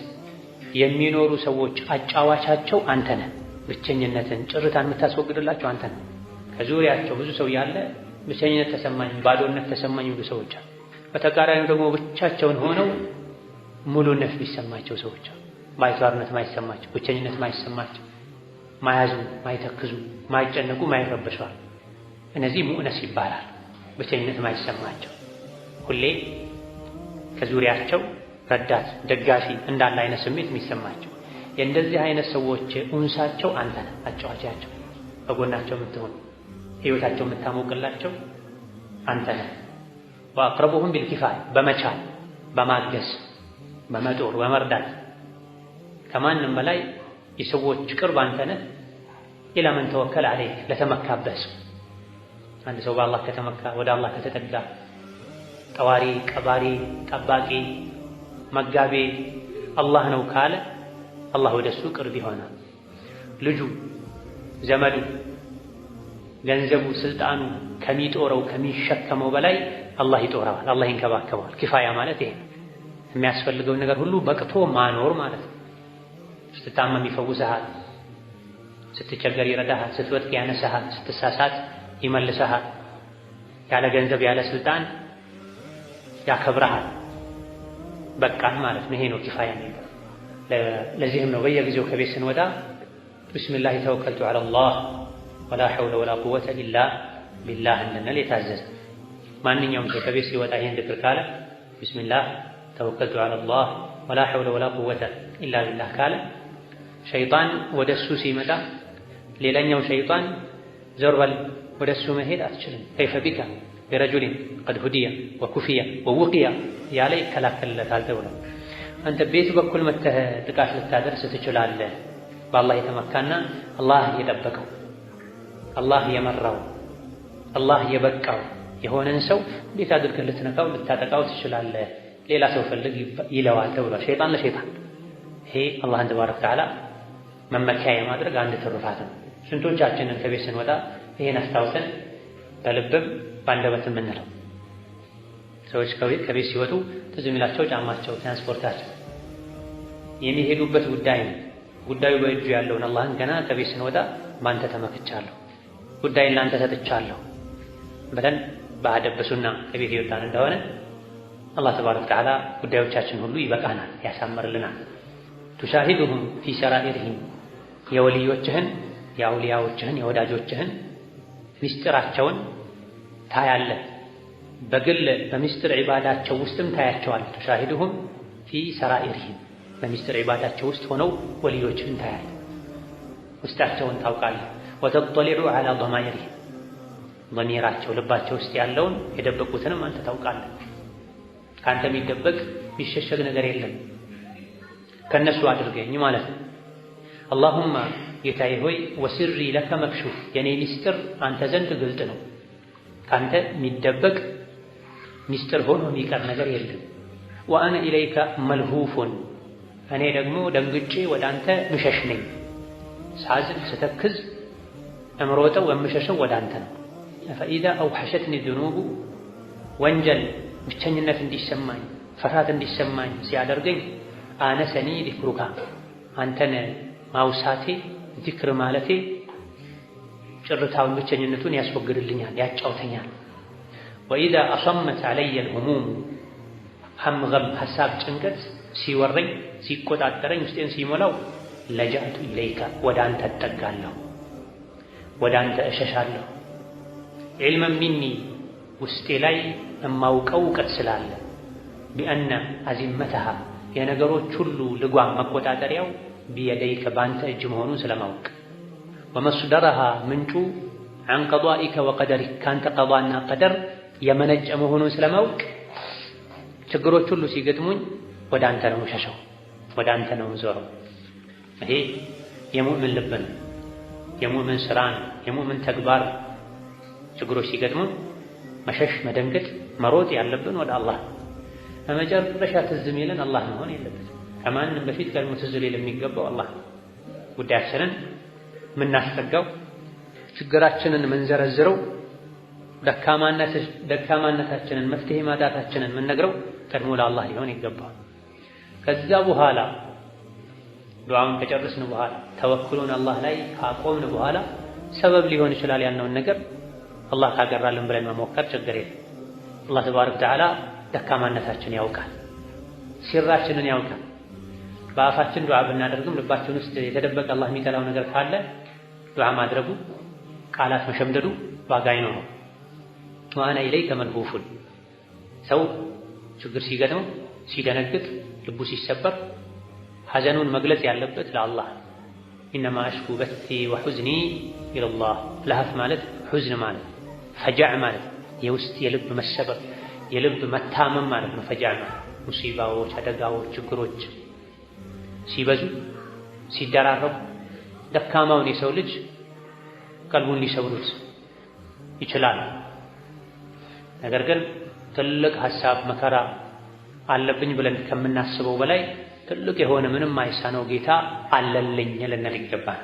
የሚኖሩ ሰዎች አጫዋቻቸው አንተ ነህ። ብቸኝነትን ጭርታን የምታስወግድላቸው አንተ ነህ። ከዙሪያቸው ብዙ ሰው ያለ ብቸኝነት ተሰማኝ ባዶነት ተሰማኝ ብዙ ሰዎች አሉ። በተቃራኒው ደግሞ ብቻቸውን ሆነው ሙሉነት የሚሰማቸው ሰዎች አሉ። ባይተዋርነት ማይሰማቸው፣ ብቸኝነት ማይሰማቸው፣ ማያዝኑ፣ ማይተክዙ፣ ማይጨነቁ፣ ማይረበሹ። እነዚህ ሙእነስ ይባላል። ብቸኝነት ማይሰማቸው ሁሌ ከዙሪያቸው ረዳት ደጋፊ እንዳለ አይነት ስሜት የሚሰማቸው የእንደዚህ አይነት ሰዎች ኡንሳቸው አንተ ነህ። አጫዋቻቸው በጎናቸው የምትሆን ህይወታቸው የምታሞቅላቸው አንተ ነህ። ወአቅረቡሁም ቢልኪፋያ በመቻል በማገዝ በመጦር በመርዳት ከማንም በላይ የሰዎች ቅርብ አንተ ነህ። ኢላ መን ተወከለ ዐለይክ ለተመካበት አንድ ሰው በአላህ ከተመካ ወደ አላህ ከተጠጋ ጠዋሪ ቀባሪ ጠባቂ መጋቤ አላህ ነው ካለ አላህ ወደሱ ቅርብ ይሆናል። ልጁ ዘመዱ ገንዘቡ ስልጣኑ ከሚጦረው ከሚሸከመው በላይ አላህ ይጦረዋል፣ አላህ ይንከባከበዋል። ኪፋያ ማለት ይሄ የሚያስፈልገውን ነገር ሁሉ በቅቶ ማኖር ማለት ነው። ስትታመም ይፈውስሃል፣ ስትቸገር ይረዳሃል፣ ስትወድቅ ያነሳሃል፣ ስትሳሳት ይመልሰሃል። ያለ ገንዘብ ያለ ስልጣን ያከብረሃል። በቃን ማለት ነው። ይሄ ነው ኪፋያ የሚባለው። ለዚህም ነው በየጊዜው ከቤት ስንወጣ ቢስሚላህ ተወከልቱ ዐለላህ ወላ ሐውለ ወላ ቁወተ ኢላ ቢላህ እንድንል የታዘዘ። ማንኛውም ሰው ከቤት ሲወጣ ይሄን ዝክር ካለ ቢስሚላህ ተወከልቱ ዐለላህ ወላ ሐውለ ወላ ቁወተ ኢላ ቢላህ ካለ ሸይጣን ወደሱ ሲመጣ ሌላኛው ሸይጣን ዞር በል ወደሱ መሄድ አትችልም። ከይፈ ቢካ ቢረጁሊን ቀድ ሁዲየ ወኩፊየ ወውቂየ ያለ ይከላከልለታል ተብሎ አንተ ቤት በኩል መተህ ጥቃት ልታደርስ ትችላለህ። በአላህ የተመካና አላህ የጠበቀው አላህ የመራው አላህ የበቃው የሆነን ሰው እንዴት አድርገህ ልትነካው ልታጠቃው ትችላለህ? ሌላ ሰው ፈልግ ይለዋል ተብሏል። ሸይጣን ለሸይጣን ይሄ አላህን ተባረከ ወተዓላ መመኪያ የማድረግ አንድ ትሩፋት ነው። ስንቶቻችንን ከቤት ስንወጣ ይሄን አስታውሰን በልብም ባንደበትም የምንለው? ሰዎች ከቤት ሲወጡ ትዝ የሚላቸው ጫማቸው፣ ትራንስፖርታቸው፣ የሚሄዱበት ጉዳይ ነው። ጉዳዩ በእጁ ያለውን አላህን ገና ከቤት ስንወጣ ባንተ ተመክቻለሁ፣ ጉዳይን ላንተ ሰጥቻለሁ ብለን በአደብ በሱና ከቤት የወጣን እንደሆነ አላህ ተባረከ ወተዓላ ጉዳዮቻችን ሁሉ ይበቃናል፣ ያሳምርልናል። ቱሻሂዱሁም ፊ ሰራኢርሂም የወልዮችህን የአውሊያዎችህን የወዳጆችህን ምስጢራቸውን ታያለህ። በግል በምስጢር ዒባዳቸው ውስጥም ታያቸዋል። ቱሻሂዱሁም ፊ ሰራኢርሂም በምስጢር ዒባዳቸው ውስጥ ሆነው ወልዮችህን ታያለህ፣ ውስጣቸውን ታውቃለህ። ወተጠሊዑ ዐላ ضማኢርሂም ضሚራቸው ልባቸው ውስጥ ያለውን የደበቁትንም አንተ ታውቃለህ። ከአንተ የሚደበቅ የሚሸሸግ ነገር የለም። ከእነሱ አድርገኝ ማለት ነው። አላሁማ ጌታዬ ሆይ ወስሪ ለከ መክሹፍ የኔ ሚስጥር አንተ ዘንድ ግልጥ ነው። ካንተ የሚደበቅ ሚስጥር ሆኖ የሚቀር ነገር የለም። ወአነ ኢለይከ መልሁፉን እኔ ደግሞ ደንግጬ ወደ አንተ ምሸሽ ነኝ። ሳዝን ስተክዝ እምሮጠው የምሸሸው ወደ አንተ ነው። ፈኢዛ አውሐሸትኒ ዙኑቡ ወንጀል ብቸኝነት እንዲሰማኝ ፍርሃት እንዲሰማኝ ሲያደርገኝ አነሰኒ ዚክሩካ አንተን ማውሳቴ ዚክር ማለቴ ጭርታውን ብቸኝነቱን ያስወግድልኛል፣ ያጫውተኛል። ወኢዛ አሰመት ዐለየ አልሁሙም ሀም ገም ሐሳብ ጭንቀት ሲወረኝ ሲቆጣጠረኝ ውስጤን ሲሞላው ለጃእቱ ኢለይካ ወደ አንተ እጠጋለሁ፣ ወደ አንተ እሸሻለሁ። ዒልመን ሚኒ ውስጤ ላይ እማውቀው እውቀት ስላለ ቢአነ አዚመተሃ የነገሮች ሁሉ ልጓም መቆጣጠሪያው ቢየደይከ ባንተ እጅ መሆኑን ስለማወቅ ወመስደረሃ ምንጩ ዐን ቀዷኢከ ወቀደሪክ ካንተ ቀዷና ቀደር የመነጨ መሆኑን ስለማወቅ ችግሮች ሁሉ ሲገጥሙኝ ወደ አንተ ነው ሸሸው፣ ወደ አንተ ነው ዞረው። ይሄ የሙእምን ልብ ነው፣ የሙእምን ስራ ነው፣ የሙእምን ተግባር። ችግሮች ሲገጥሙን መሸሽ፣ መደንገጥ፣ መሮጥ ያለብን ወደ አላህ። በመጨረሻ ትዝ የሚለን አላህ መሆን የለበትም። ከማንም በፊት ቀድሞ ትዝ ሊል የሚገባው አላህ። ጉዳያችንን የምናስጠጋው፣ ችግራችንን የምንዘረዝረው፣ ደካማነታችንን መፍትሄ ማጣታችንን የምንነግረው ቀድሞ ለአላህ ሊሆን ይገባል። ከዛ በኋላ ዱዓውን ከጨረስን በኋላ ተወክሉን አላህ ላይ ካቆምን በኋላ ሰበብ ሊሆን ይችላል ያልነውን ነገር አላህ ካገራልን ብለን መሞከር ችግር የለም። አላህ ተባረከ ወተዓላ ደካማነታችን ያውቃል፣ ሲራችንን ያውቃል። በአፋችን ዱዓ ብናደርግም ልባችን ውስጥ የተደበቀ አላህ የሚጠላው ነገር ካለ ዱዓ ማድረጉ፣ ቃላት መሸምደዱ ዋጋ አይኖረው። ወአና ኢለይከ መልሁፉን ሰው ችግር ሲገጥመው፣ ሲደነግጥ፣ ልቡ ሲሰበር ሐዘኑን መግለጽ ያለበት ለአላህ። ኢነማ አሽኩ በቲ ወሑዝኒ ኢለላህ። ለሀፍ ማለት ሑዝን ማለት ፈጃዕ ማለት የውስጥ የልብ መሰበር የልብ መታመም ማለት ነው። ፈጃዕ ማለት ሙሲባዎች፣ አደጋዎች፣ ችግሮች ሲበዙ ሲደራረቡ ደካማውን የሰው ልጅ ቀልቡን ሊሰብሩት ይችላል። ነገር ግን ትልቅ ሐሳብ መከራ አለብኝ ብለን ከምናስበው በላይ ትልቅ የሆነ ምንም አይሳነው ጌታ አለልኝ ልንል ይገባል።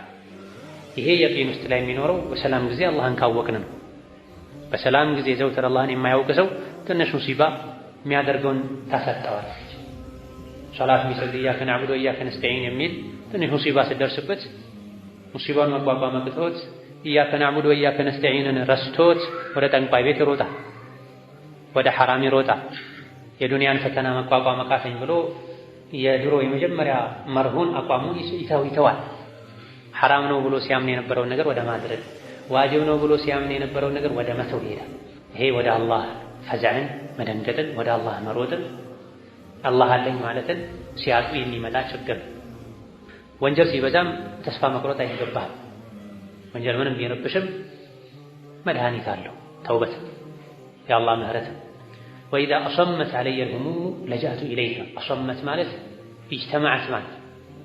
ይሄ የቂን ውስጥ ላይ የሚኖረው በሰላም ጊዜ አላህን ካወቅን ነው። በሰላም ጊዜ ዘውትር አላህን የማያውቅ ሰው ትንሽ ሙሲባ የሚያደርገውን ታሳጣዋለች። ሶላት የሚሰግድ ኢያከ ነዕቡዱ ወኢያከ ነስተዒን የሚል ትንሽ ሙሲባ ስትደርስበት ሙሲባውን መቋቋም አቅቶት ኢያከ ነዕቡዱ ወኢያከ ነስተዒንን ረስቶት ወደ ጠንቋይ ቤት ይሮጣል፣ ወደ ሐራም ይሮጣል። የዱንያን ፈተና መቋቋም አቃተኝ ብሎ የድሮ የመጀመሪያ መርሁን አቋሙን ይተዋል። ሐራም ነው ብሎ ሲያምን የነበረውን ነገር ወደ ማድረግ፣ ዋጅብ ነው ብሎ ሲያምን የነበረውን ነገር ወደ መተው ይሄዳል። ይሄ ወደ አላህ ፈዛዕን መደንገጥን፣ ወደ አላህ መሮጥን፣ አላህ አለኝ ማለትን ሲያጡ የሚመጣ ችግር። ወንጀል ሲበዛም ተስፋ መቁረጥ አይገባም። ወንጀል ምንም ቢረብሽም መድኃኒት አለው፣ ተውበት፣ የአላህ ምህረት። ወኢዛ አሰመት ዐለየ አልሁሙሙ ለጃእቱ ኢለይከ። አሰመት ማለት ኢጅተመዐት ማለት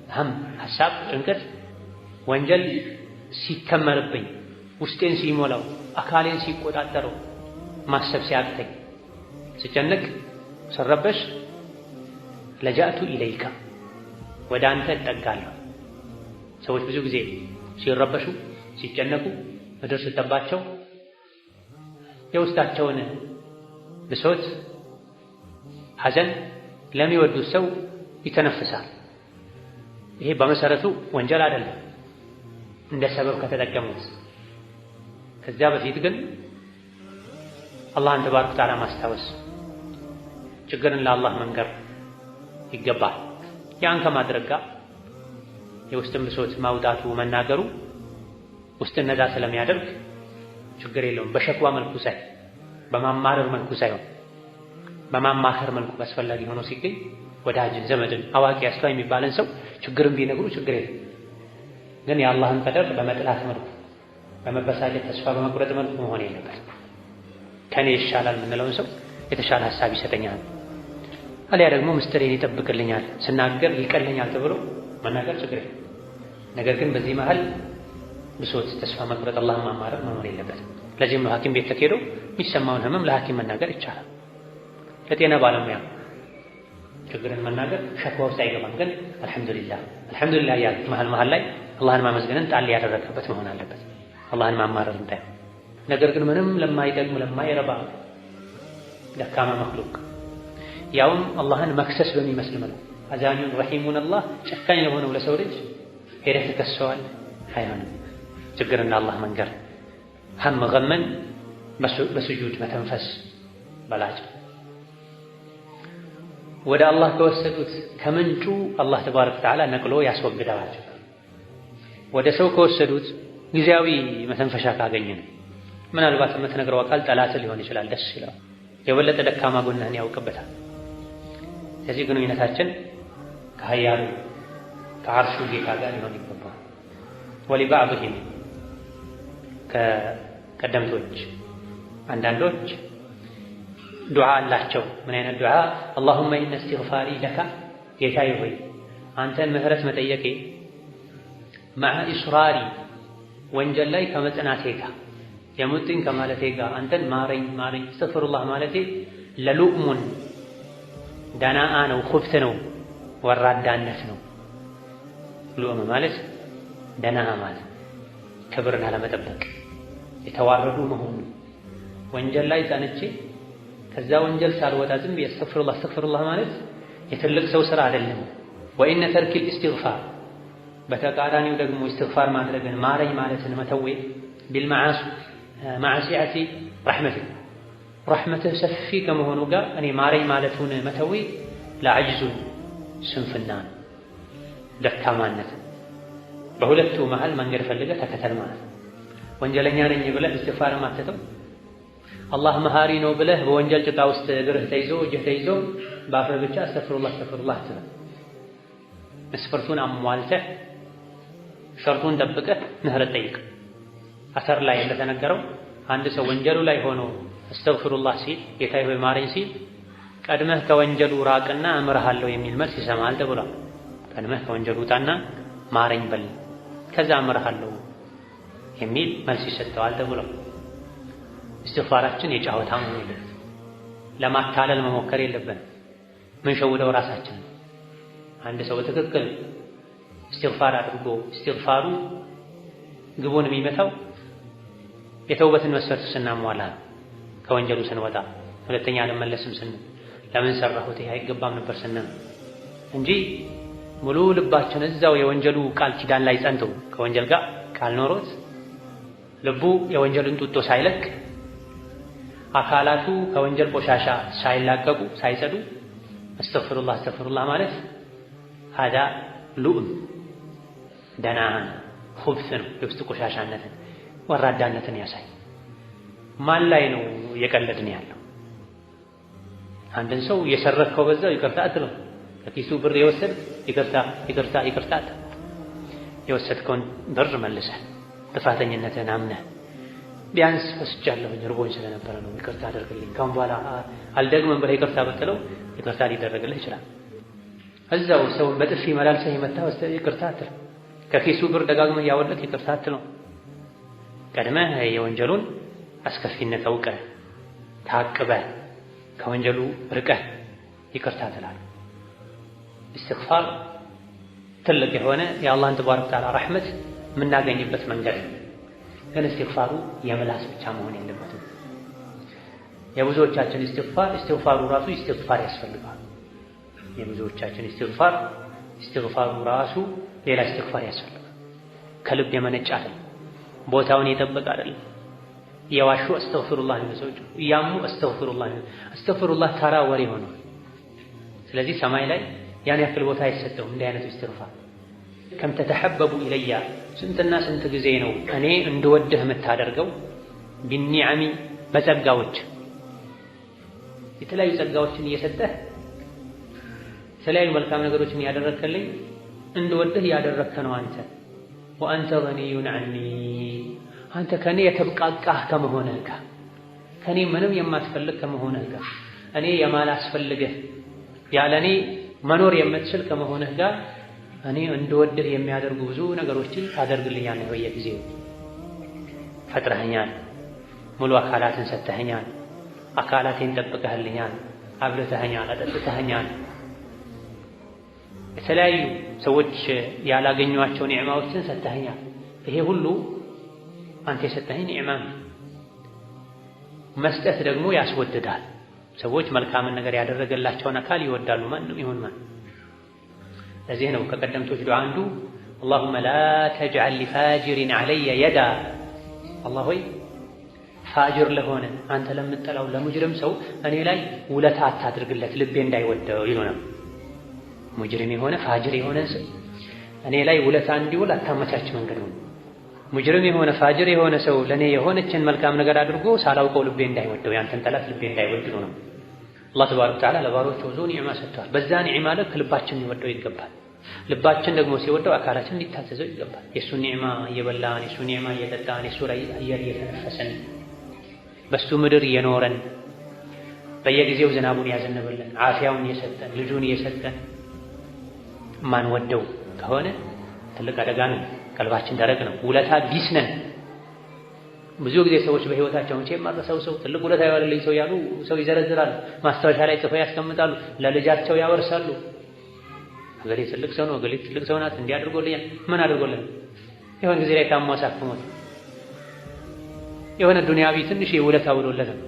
ሀም፣ ሐሳብ፣ ጭንቀት፣ ወንጀል ሲከመርብኝ፣ ውስጤን ሲሞላው፣ አካሌን ሲቆጣጠረው፣ ማሰብ ሲያቅተኝ፣ ስጨነቅ፣ ስረበሽ ለጃእቱ ኢለይከ ወደ አንተ እጠጋለሁ። ሰዎች ብዙ ጊዜ ሲረበሹ፣ ሲጨነቁ፣ ምድር ስትጠባቸው የውስጣቸውን ብሶት፣ ሐዘን ለሚወዱት ሰው ይተነፍሳል። ይሄ በመሰረቱ ወንጀል አይደለም እንደ ሰበብ ከተጠቀሙት። ከዚያ በፊት ግን አላህን ተባረከ ወተዓላ ማስታወስ፣ ችግርን ለአላህ መንገር ይገባል። ያን ከማድረግ ጋር የውስጥን ብሶት ማውጣቱ መናገሩ ውስጥን ነፃ ስለሚያደርግ ችግር የለውም። በሸክዋ መልኩ ሳይሆን፣ በማማረር መልኩ ሳይሆን በማማከር መልኩ አስፈላጊ ሆኖ ሲገኝ ወዳጅን፣ ዘመድን፣ አዋቂ አስተዋይ የሚባልን ሰው ችግርን ቢነግሩ ችግር የለም። ግን የአላህን ቀደር በመጥላት መልኩ፣ በመበሳጨት ተስፋ በመቁረጥ መልኩ መሆን የለበት። ከኔ ይሻላል የምንለውን ሰው የተሻለ ሐሳብ ይሰጠኛል፣ አሊያ ደግሞ ምስጢሬን ይጠብቅልኛል፣ ስናገር ይቀለኛል ተብሎ መናገር ችግር የለም። ነገር ግን በዚህ መሃል ብሶት፣ ተስፋ መቁረጥ፣ አላህን ማማረር መሆን የለበትም። ለዚህም ነው ሐኪም ቤት ተኬዶ የሚሰማውን ህመም ለሐኪም መናገር ይቻላል። ለጤና ባለሙያ ችግርን መናገር ሸክዋ ውስጥ አይገባም። ግን አልሐምዱሊላህ ያለ መሃል ላይ አላህን ማመስገንን ጣል ያደረገበት መሆን አለበት፣ አላህን ማማረር እንዳይሆን። ነገር ግን ምንም ለማይጠቅም ለማይረባ ደካማ መክሉቅ ያውም አላህን መክሰስ በሚመስል መልኩ አዛኙን ረሒሙን አላህ ጨካኝ ለሆነው ለሰው ልጅ ሄደህ ተከሰዋል፣ አይሆንም። ችግርና አላህ መንገር፣ ሀም ገመን በስጁድ መተንፈስ በላጭ። ወደ አላህ ከወሰዱት ከምንጩ አላህ ተባረከ ወተዓላ ነቅሎ ያስወግደዋል። ወደ ሰው ከወሰዱት ጊዜያዊ መተንፈሻ ካገኘን ምናልባት የምትነግረው አካል ጠላት ሊሆን ይችላል። ደስ ይላል፣ የበለጠ ደካማ ጎንህን ያውቅበታል። ስለዚህ ግንኙነታችን ከሀያሉ ከዓርሹ ጌታ ጋር ሊሆን ይገባል። ወሊባዕድሂም ከቀደምቶች አንዳንዶች ዱዓ አላቸው። ምን አይነት ዱዓ? አላሁመ ኢነ እስትግፋሪ ለካ ጌታዬ ሆይ አንተን ምህረት መጠየቄ መዓ ኢስራሪ ወንጀል ላይ ከመጽናቴ ጋር የሙጥኝ ከማለቴ ጋር አንተን ማረኝ ማረኝ እስተግፊሩላህ ማለቴ ለሉእሙን ደናአ ነው፣ ኹብት ነው፣ ወራዳነት ነው። ሉእም ማለት ደናአ ማለት ክብርን አለመጠበቅ የተዋረዱ መሆኑ። ወንጀል ላይ ጸንቼ ከዛ ወንጀል ሳልወጣ ዝም ብዬ እስተግፊሩላህ ማለት የትልቅ ሰው ስራ አይደለም። ወኢነ ተርኪል ኢስቲግፋር በተቃራኒው ደግሞ ኢስቲግፋር ማድረግን ማረኝ ማለትን መተዌ ቢልመዓሲ ማዕሲያቲ ረሕመትህ ሰፊ ከመሆኑ ጋር እኔ ማረኝ ማለቱን መተዌ ለዐጅዙን ስንፍና ነው፣ ደካማነት። በሁለቱ መሃል መንገድ ፈልገህ ተከተል ማለት ነው። ወንጀለኛ ነኝ ብለህ ኢስቲግፋር ማትተው፣ አላህ መሃሪ ነው ብለህ በወንጀል ጭቃ ውስጥ እግርህ ተይዞ እጅህ ተይዞ በአፍህ ብቻ አስተግፊሩላህ አትበል። መስፈርቱን አሟልተህ ሸርጡን ጠብቀህ ምህረት ጠይቅ። አሰር ላይ እንደተነገረው አንድ ሰው ወንጀሉ ላይ ሆኖ አስተግፊሩላህ ሲል ጌታዬ ሆይ ማረኝ ሲል ቀድመህ ከወንጀሉ ራቅና እምርሃለሁ የሚል መልስ ይሰማል ተብሏል። ቀድመህ ከወንጀሉ ውጣና ማረኝ በል ከዛ እምርሃለሁ የሚል መልስ ይሰጠዋል ተብሏል። ኢስቲግፋራችን የጫወታ መሆን የለበትም። ለማታለል መሞከር የለብንም። ምን ሸውደው ራሳችን። አንድ ሰው በትክክል ኢስቲግፋር አድርጎ ኢስቲግፋሩ ግቡን የሚመታው የተውበትን መስፈርት ስናሟላ ከወንጀሉ ስንወጣ፣ ሁለተኛ አልመለስም ስንል፣ ለምን ሰራሁት ይሄ አይገባም ነበር ስንል እንጂ ሙሉ ልባችን እዛው የወንጀሉ ቃል ኪዳን ላይ ጸንቶ ከወንጀል ጋር ካልኖሮት ልቡ የወንጀልን ጡጦ ሳይለቅ አካላቱ ከወንጀል ቆሻሻ ሳይላቀቁ ሳይጸዱ አስተግፊሩላህ ማለት ሀዳ ሉእም ደናን ኹብስ ነው። የውስጥ ቆሻሻነትን ወራዳነትን ያሳይ። ማን ላይ ነው እየቀለድን ያለው? አንድን ሰው እየሰረከው በዛው ይቅርታ አትለው። ከኪሱ ብር የወሰድክ ይቅርታ የወሰድከውን ብር መልሰህ ጥፋተኝነትን አምነህ ቢያንስ ወስጃለሁኝ እርቦኝ ስለነበረ ነው ይቅርታ አድርግልኝ ካሁን በኋላ አልደግምም ብለህ ይቅርታ ብትለው ይቅርታ ሊደረግልህ ይችላል። እዛው ሰውን በጥፊ መላልሰህ የመታህ ይቅርታ አትለው። ከኪሱ ብር ደጋግመህ ያወለቅ ይቅርታ አትለው። ቀድመህ የወንጀሉን አስከፊነት አውቀህ ታቅበህ ከወንጀሉ ርቀህ ይቅርታ ትላለህ። ኢስቲግፋር ትልቅ የሆነ የአላህን ተባረከ ወተዓላ ረሕመት የምናገኝበት መንገድ ነው። ግን ኢስቲግፋሩ የምላስ ብቻ መሆን የለበትም። የብዙዎቻችን ኢስቲግፋሩ ራሱ ኢስቲግፋር ያስፈልጋል። የብዙዎቻችን ኢስቲግፋሩ ራሱ ሌላ ኢስቲግፋር ያስፈልጋል። ከልብ የመነጨ አይደለም፣ ቦታውን የጠበቀ አይደለም። የዋሹ አስተግፊሩላህ ሰዎች እያሙ አስተግፊሩላህ ተራ ወሬ ሆኗል። ስለዚህ ሰማይ ላይ ያን ያክል ቦታ አይሰጠውም እንዲህ አይነቱ ኢስቲግፋር። ከም ተተሐበቡ ኢለያ ስንትና ስንት ጊዜ ነው እኔ እንድወድህ የምታደርገው ቢኒዓሚ በጸጋዎች የተለያዩ ጸጋዎችን እየሰጠህ የተለያዩ መልካም ነገሮችን ያደረክልኝ እንድወድህ ያደረከ ነው አንተ። ወአንተ ገኒዩን ዐኒ አንተ ከኔ የተብቃቃህ ከመሆንህ ጋር ከኔ ምንም የማትፈልግ ከመሆንህ ጋር እኔ የማላስፈልግህ ያለኔ መኖር የምትችል ከመሆንህ ጋር እኔ እንድወድህ የሚያደርጉ ብዙ ነገሮችን ታደርግልኛለህ። በየጊዜው ፈጥረኸኛል፣ ሙሉ አካላትን ሰጥተኸኛል፣ አካላቴን ጠብቀህልኛል፣ አብልተኸኛል፣ አጠጥተኸኛል። የተለያዩ ሰዎች ያላገኟቸው ኒዕማዎችን ሰጥተኸኛል። ይሄ ሁሉ አንተ የሰጠኸኝ ኒዕማ ነው። መስጠት ደግሞ ያስወድዳል። ሰዎች መልካምን ነገር ያደረገላቸውን አካል ይወዳሉ፣ ማንም ይሁን ማን። ለዚህ ነው ከቀደምቶች ዱዓ አንዱ አላሁመ ላ ተጅዐል ሊፋጅሪን ዐለየ የዳ፣ አላህ ሆይ ፋጅር ለሆነ አንተ ለምጠላው ለሙጅሪም ሰው እኔ ላይ ውለታ አታድርግለት፣ ልቤ እንዳይወደው ይሉ ነው። ሙጅሪም የሆነ ፋጅር የሆነ ሰው እኔ ላይ ውለታ እንዲውል አታመቻች መንገድ ነው። ሙጅሪም የሆነ ፋጅር የሆነ ሰው ለኔ የሆነችን መልካም ነገር አድርጎ ሳላውቀው ልቤ እንዳይወደው ያንተን ጠላት ልቤ እንዳይወደው ነው። አላህ ተባረከ ወተዓላ ለባሮቹ ብዙ ኒዕማ ሰጥቷል። በዛ ኒዕማ ልክ ልባችን ሊወደው ይገባል። ልባችን ደግሞ ሲወደው አካላችን ሊታዘዘው ይገባል። የእሱ ኒዕማ እየበላን የእሱ ኒዕማ እየጠጣን የእሱ ላይ አየር እየተነፈሰን በእሱ ምድር እየኖረን በየጊዜው ዝናቡን ያዘንብልን ዓፊያውን እየሰጠን ልጁን እየሰጠን ማንወደው ከሆነ ትልቅ አደጋ ነው። ቀልባችን ደረቅ ነው። ውለታ ቢስ ነን። ብዙ ጊዜ ሰዎች በህይወታቸው እንጂ የማረሰው ሰው ትልቅ ውለታ ያዋለልኝ ሰው ያሉ ሰው ይዘረዝራሉ። ማስታወሻ ላይ ጽፈው ያስቀምጣሉ። ለልጃቸው ያወርሳሉ። እገሌ ትልቅ ሰው ነው፣ እገሌ ትልቅ ሰው ናት፣ እንዲህ አድርጎልኛል። ምን አድርጎልን? የሆነ ጊዜ ላይ ታሞ አሳክሞት የሆነ ዱንያዊ ትንሽ ውለታ ውሎለት ነው።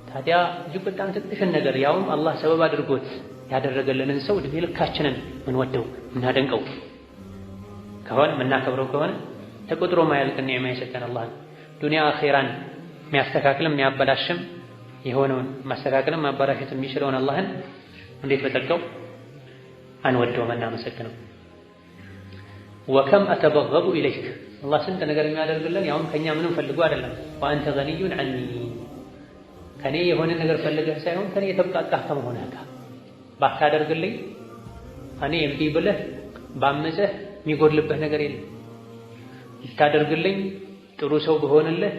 ታዲያ እጅግ በጣም ትንሽን ነገር ያውም አላህ ሰበብ አድርጎት ያደረገልንን ሰው እድሜ ልካችንን ምንወደው ምናደንቀው ከሆነ ምናከብረው ከሆነ ተቆጥሮ ማያልቅ ኒዕማ የሰጠን አላህ ነው። ዱንያ አኺራን የሚያስተካክልም የሚያበላሽም የሆነውን ማስተካከልም ማበላሸት የሚችለውን አላህን እንዴት በጠቀው አንወደውም አናመሰግነው። ወከም አተበገቡ ኢለይክ አላህ ስንት ነገር የሚያደርግልን ያውም ከኛ ምንም ፈልጎ አይደለም። ወአንተ ገኒዩን ዐኒ ከኔ የሆነ ነገር ፈልገህ ሳይሆን ከኔ የተብቃቃህ ከመሆንህ ጋር ባታደርግልኝ እኔ እምቢ ብለህ ባመፀህ የሚጎድልብህ ነገር የለም። ብታደርግልኝ ጥሩ ሰው በሆንልህ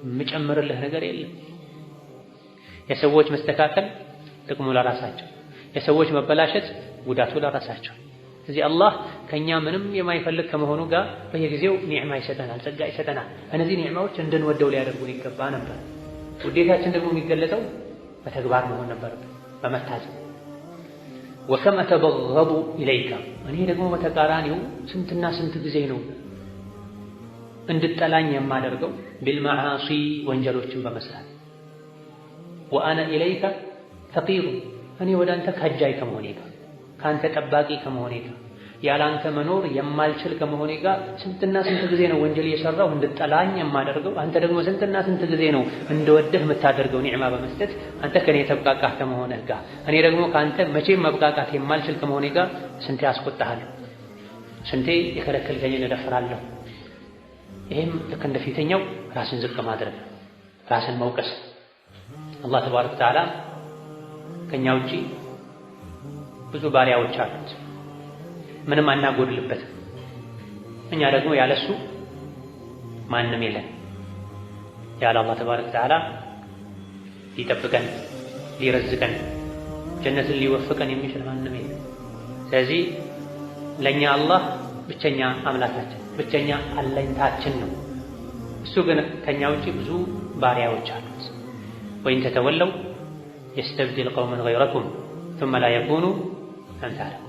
የምጨምርልህ ነገር የለም። የሰዎች መስተካከል ጥቅሙ ለራሳቸው፣ የሰዎች መበላሸት ጉዳቱ ለራሳቸው። ስለዚህ አላህ ከኛ ምንም የማይፈልግ ከመሆኑ ጋር በየጊዜው ኒዕማ ይሰጠናል፣ ጸጋ ይሰጠናል። እነዚህ ኒዕማዎች እንድንወደው ሊያደርጉን ይገባ ነበር። ውዴታችን ደግሞ የሚገለጠው በተግባር መሆን ነበር፣ በመታዘዝ። ወከም አተበገቡ ኢለይከ እኔ ደግሞ በተቃራኒው ስንትና ስንት ጊዜ ነው እንድጠላኝ የማደርገው ቢልመዓሲ ወንጀሎችን በመስራት ወአነ ኢለይከ ፈቂሩ እኔ ወደ አንተ ከጃይ ከመሆኔ ጋር ከአንተ ጠባቂ ከመሆኔ ጋር ያላንተ መኖር የማልችል ከመሆኔ ጋር ስንትና ስንት ጊዜ ነው ወንጀል እየሰራሁ እንድጠላኝ የማደርገው። አንተ ደግሞ ስንትና ስንት ጊዜ ነው እንደወደህ የምታደርገው ኒዕማ በመስጠት አንተ ከኔ የተብቃቃህ ከመሆንህ ጋር እኔ ደግሞ ከአንተ መቼም መብቃቃት የማልችል ከመሆኔ ጋር ስንቴ አስቆጣሃለሁ፣ ስንቴ የከለከልከኝን እደፍራለሁ። ይሄም ልክ እንደ ፊተኛው ራስን ዝቅ ማድረግ፣ ራስን መውቀስ። አላህ ተባረከ ወተዓላ ከኛ ውጪ ብዙ ባሪያዎች አሉት፣ ምንም አናጎድልበት። እኛ ደግሞ ያለሱ ማንም የለን። ያለ አላህ ተባረከ ወተዓላ ሊጠብቀን ሊረዝቀን ጀነትን ሊወፍቀን የሚችል ማንም የለን። ስለዚህ ለእኛ አላህ ብቸኛ አምላካችን ብቸኛ አለኝታችን ነው። እሱ ግን ከኛ ውጪ ብዙ ባሪያዎች አሉት። ወይን ተተወለው የስተብድል ቀውመን ገይረኩም ثم لا يكونوا أمثالكم